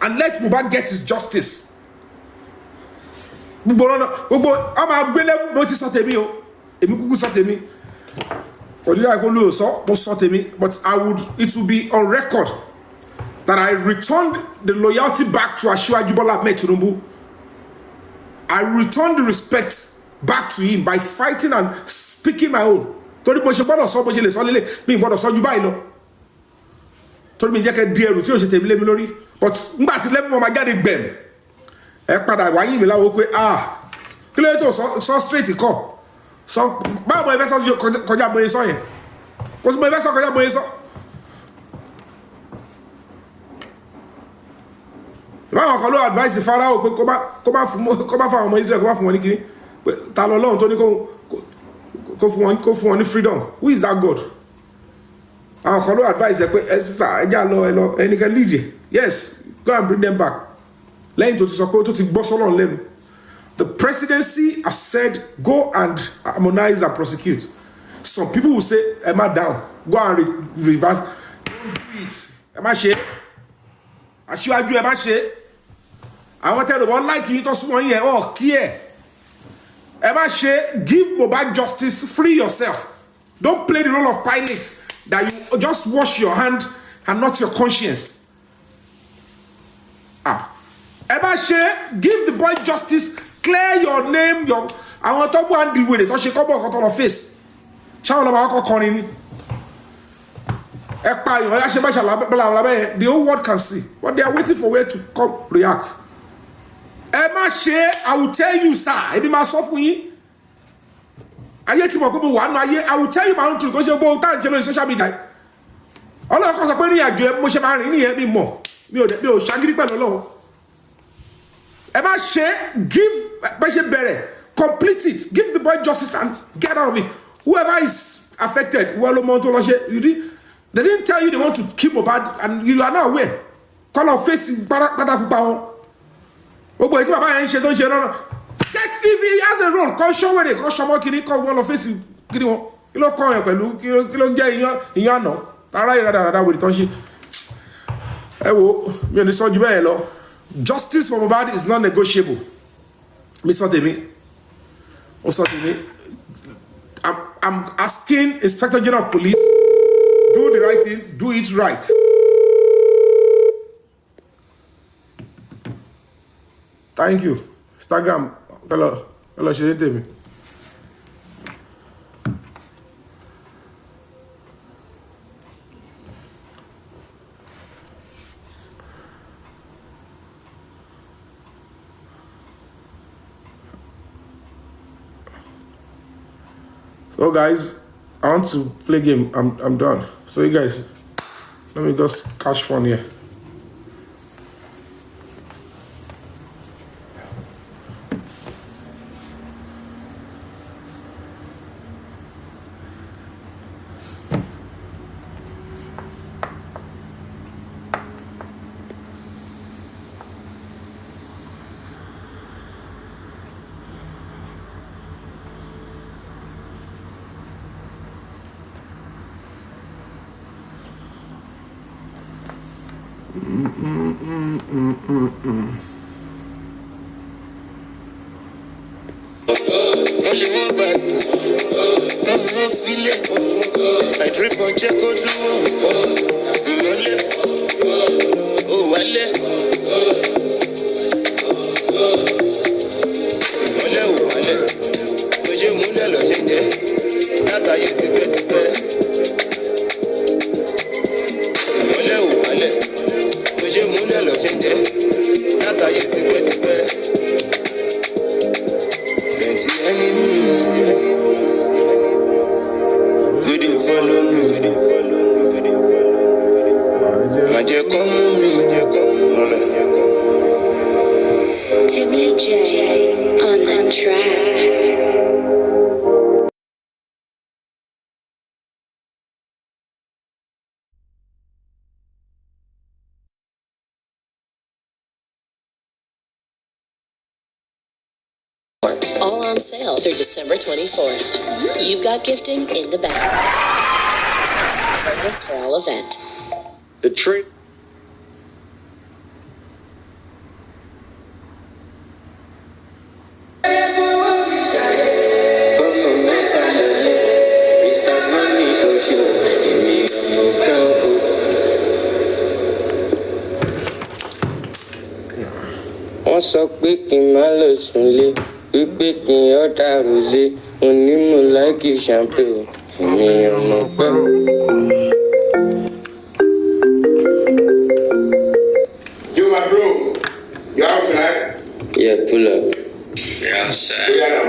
Speaker 1: and let Mohbad get his justice. Gbogbo a máa gbé level mo ti sọ tèmi o. Èmi kúkú sọ tèmi. But it will be on record that I returned the loyalty back to Asiwaju Bola Ahmed Tinubu. I returned the respect back to him by fighting and speaking my own. Torí mo ṣe gbọ́dọ̀ sọ bó ṣe lè sọ lélẹ̀ mi gbọ́dọ̀ sọ ju báyìí lọ. Torí mi jẹ́ kẹ́ di ẹrù tí ó ṣe tèmi lé mi lórí. But nígbà tí lẹ́fún ọmọ jáde gbẹ̀m ẹ padà wáyé mi láwo pé kí ló yẹ tó sọ straight kọ́. So, báwo mo fẹ́ sọ kọjá bóyá sọ yẹn kò sí mo fẹ́ sọ kọjá bóyá sọ báwọn kan ló advice Pharaoh pé kó má fún àwọn ọmọ Israel kó má fún wọn ní kíní ta lọ lọ́hùn tó ní kó fún wọn ní freedom. Who is that God? àwọn kan ló advice pé ẹ sísà ẹjá lọ ẹnìkan lead. Yes, go and bring them back lẹ́yìn tó ti sọ pé tó ti gbọ́ sọ́lọ́run lẹ́nu. The presidency has said, go and harmonize and prosecute. Some people will say, Emma down, go and reverse. Don't do it. Emma she. Asiwaju Emma she. I want to tell you, like you to someone here, care. Emma she, give Mohbad justice, free yourself. Don't play the role of Pilate, that you just wash your hand and not your conscience. Emma she, give the boy justice. Clear your name, I want to go and deal with it. She come back on her face. Shall I calling? The whole world can see. But they are waiting for where to come react. Emma Shea, I will tell you, sir. I be myself with you. I will tell you my own truth because you're both on social media. All of us are going to do much more. Me shaggy alone. Emma Shea, give Bashir Bere, complete it, give the boy justice and get out of it. Whoever is affected, they didn't tell you they want to keep Mohbad and you are not aware. Call our face in Patakupa. Oh boy, it's my man, she don't share. Get if he has a role, call show where they call Shamo Kini, call one of face in Kilo, call your pelu, Kilo Jay in Yano. That will touch it. Me on the soldier hello. Justice for Mohbad is not negotiable. I'm asking Inspector General of Police, do the right thing, do it right. Thank you. Instagram, hello, share it me. So guys, I want to play game. I'm done. So you guys, let me just catch fun here.
Speaker 4: I drip on Checo follow me.
Speaker 5: All on sale through December 24th. You've got gifting in the bag. Perfect for all event.
Speaker 6: The tree.
Speaker 7: Wọ́n sọ pé kí n má lọ sùnlé wípé kí n ọ̀dà rosé onímọ̀ láìkì champagne èmi ọmọ pẹ́.
Speaker 8: Yo, my bro, you out tonight?
Speaker 7: Yeah, pull up.
Speaker 2: You're outside.
Speaker 8: Yeah.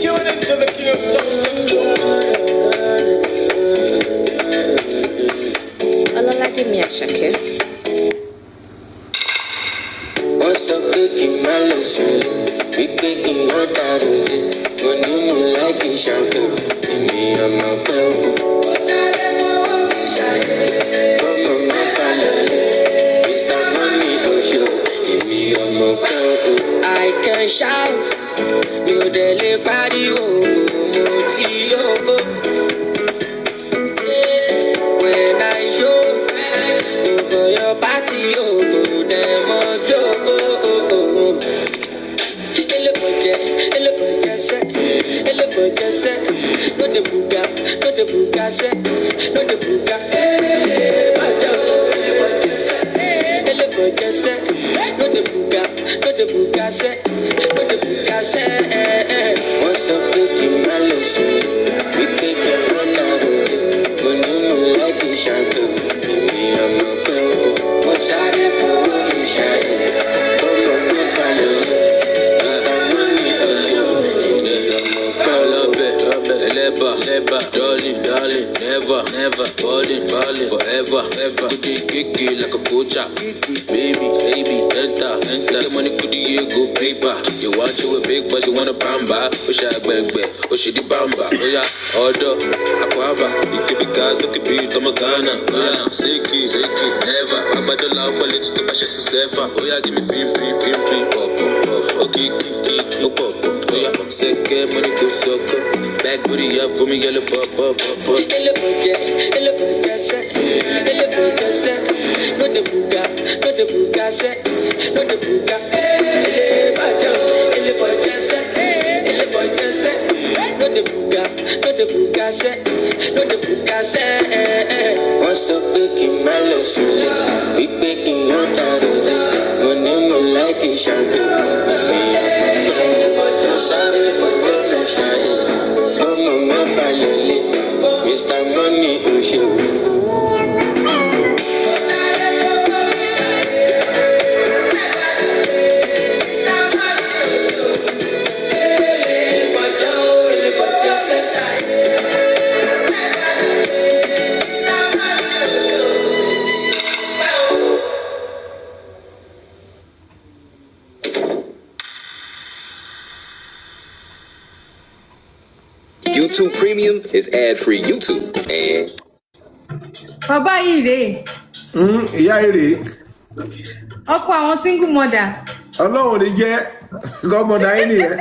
Speaker 4: Tune into the King of Soul.
Speaker 5: Ọlọ́ládé mi Àṣàkẹ́.
Speaker 7: Wọ́n sọ pé kí n má lọ sùnlé wípé kí n ọ̀dà rosé onímọ̀ láìkì champagne èmi ọmọ pẹ́. Ọmọ mẹ́fà lọ́lẹ̀ Mr. Money Oṣù èmi ọmọ pẹ́. I can shout mi ò dẹ̀ lè pariwo mo ti yóò. When I show for your party, them no the buga, no the buga, no the buga. No the buga, no the buga, no the buga. What's up, Vicky Malice? We pick up on our road. When you like it, Shanto, me, I'm not going. What's out there for you, Shine? Come on, go follow. Mr. Money,
Speaker 9: Never, darling, never, balling, forever, Kiki like a poacher, baby, enter, the money could you go paper, you want you a big but you want a bamba, wish I bang, oh she the bamba, oh yeah, order, aquaba, you could be gas, you could be Tomagana, Siki, never, I'm about to love politics to my shit is never, oh yeah, give me pim, pop, oh Kiki, oh pop, oh yeah, second money go sucker. Back booty up for me, yellow pop. No the buga, no the buga. What's up, Vicky Malice? We picking on that rosé. When you like it, champagne. Sorry for just a shine. Mr. Money Ocean.
Speaker 2: YouTube Premium is ad-free YouTube and
Speaker 10: Bàbá yìí rèé.
Speaker 1: Ìyá èrè.
Speaker 10: Ọkọ àwọn single mother.
Speaker 1: Ọlọ́run ní jẹ́ gọ́mọdà yín nìyẹn.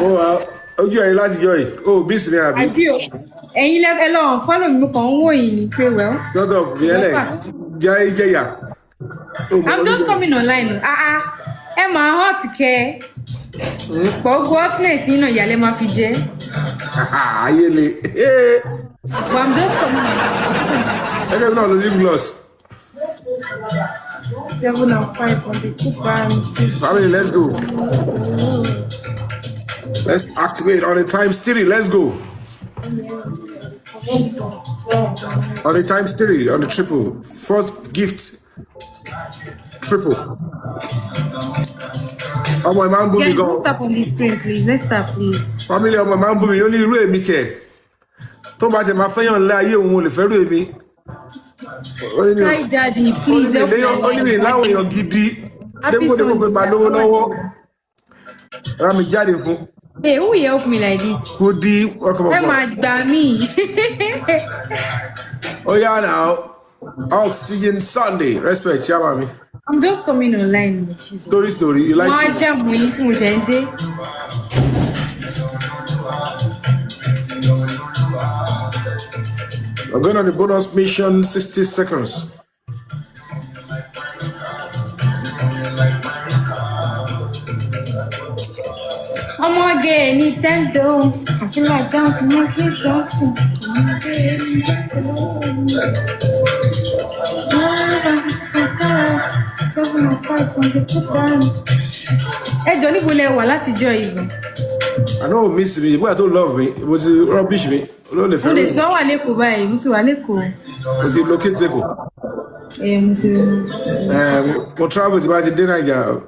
Speaker 1: Ó wà ojú ẹ̀yin láti jọ yìí. Ó bí ìsinmi àbí.
Speaker 10: Àbí o. Ẹ̀yin lẹ́kẹ̀ẹ́ lọ́wọ́ fọ́lọ̀ mi kàn ń wò yìí ní pé well.
Speaker 1: Dọ́dọ̀ yẹlẹ̀ jẹ́ ìjẹyà.
Speaker 10: I'm just coming online. Ẹ máa hot kẹ́. Gbogbo hotness yìí náà ìyàlẹ́ máa fi jẹ́.
Speaker 1: Ayé le.
Speaker 10: But I'm just coming online.
Speaker 1: Ẹgbẹ́ náà ló ní gloss.
Speaker 10: 7 and 5 on the Cooper and 6.
Speaker 1: Family, let's go. Let's activate on the times 3. Let's go. On the times 3, on the triple. First gift. Triple. Oh my man, boom,
Speaker 10: Guys,
Speaker 1: go.
Speaker 10: don't tap on the screen, please. Let's tap, please.
Speaker 1: Family, oh my man, boom, you only rue me care. Tó bá jẹ́ máa fẹ́yàn ńlá ayé òun ò lè fẹ́ rú èmi.
Speaker 10: Hi, Daddy, please help me.
Speaker 1: Only me láwọn èèyàn gidi. Dépò pé máa lówó lọ́wọ́. Ra mi jáde fún.
Speaker 10: Hey, who will help me like this?
Speaker 1: Hoodie, welcome
Speaker 10: Hey, my
Speaker 1: aboard.
Speaker 10: dummy.
Speaker 1: Oh yeah, now Oxygen Sunday. Respect, yeah, mommy.
Speaker 10: I'm just coming online. Jesus.
Speaker 1: Story. You like
Speaker 10: Wọ́n á
Speaker 1: story?
Speaker 10: jẹ́ àbò yín tí mo ṣe ń dé.
Speaker 1: We're going on the bonus mission, 60 seconds.
Speaker 10: Ọmọge Nintendo, I feel like dancing Michael Jackson. Ẹ jọ níbo lẹ wà látijọ́ ìgbọ̀n?
Speaker 1: I don't miss me, but I don't love me. It was rubbish me.
Speaker 10: Mo lè tí wọ́n wà lẹ́kọ̀ọ́ báyìí, mo ti wà lẹ́kọ̀ọ́.
Speaker 1: Was it locate Leko?
Speaker 10: Mo ti rí.
Speaker 1: Mo travel to the Niger,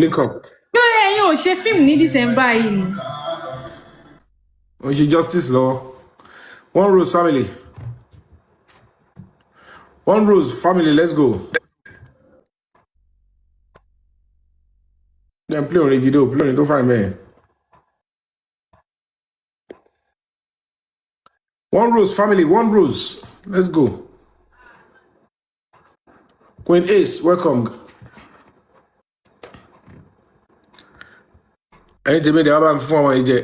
Speaker 1: link up.
Speaker 10: Kí ló yẹ ẹ̀yin ò ṣe fíìmù ní December yìí ni?
Speaker 1: On the justice law. One Rose family. One Rose family, let's go. Then play on the video, play on it, don't find me. One Rose family, One Rose. Let's go. Queen Ace, welcome. Ẹ̀yin tèmi dẹ̀ wá bá ń fún ọmọ yìí jẹ.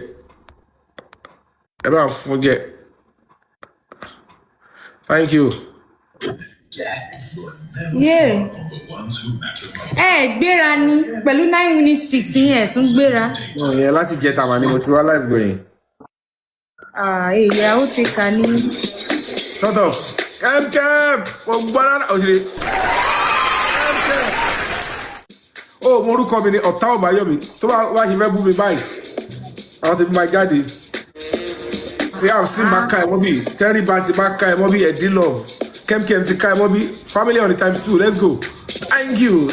Speaker 1: Ẹ bá ń fún jẹ. Thank you.
Speaker 10: Yeah. Gbéra ni pẹ̀lú 9 minute streak sí ẹ̀ tún gbéra.
Speaker 1: Ìyẹn láti jẹ tàmà ni mo ti wá láti gbẹ̀yìn.
Speaker 10: Èyí ó ti kà ní.
Speaker 1: Shut up. Kẹ́m. Mo gbọ́ náà. Òṣèré. Kẹ́m. Ó mo orúkọ mi ni ọ̀tá ọ̀bá yọ̀ mi. Tó bá ṣe fẹ́ bú mi báyìí. Àwọn tèmi máa jáde. Ṣé àwọn sí máa ka ẹ̀mọ́ bí? Terry Banti máa ka ẹ̀mọ́ bí Eddie Love. Kẹ́m ti ka ẹ̀mọ́ bí family on the times 2. Let's go. Thank you.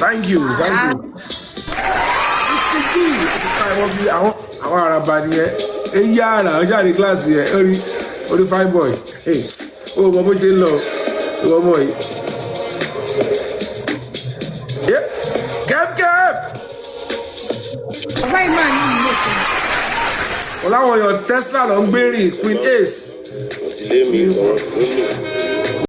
Speaker 1: Àwọn àràbà nìyẹn. Èyí àrà ọjà ní kíláàsì ẹ̀ orí fine boy. Ó mọ bó ṣe ń lọ ìwọ ọmọ yìí. Kẹ́m.
Speaker 10: Ọba ìmọ̀ àná mi lè fẹ́.
Speaker 1: Ọláwọ̀ yọ Tesla lọ ń gbé rìn Queen Ace.
Speaker 9: Kò sí lé mi gan-an.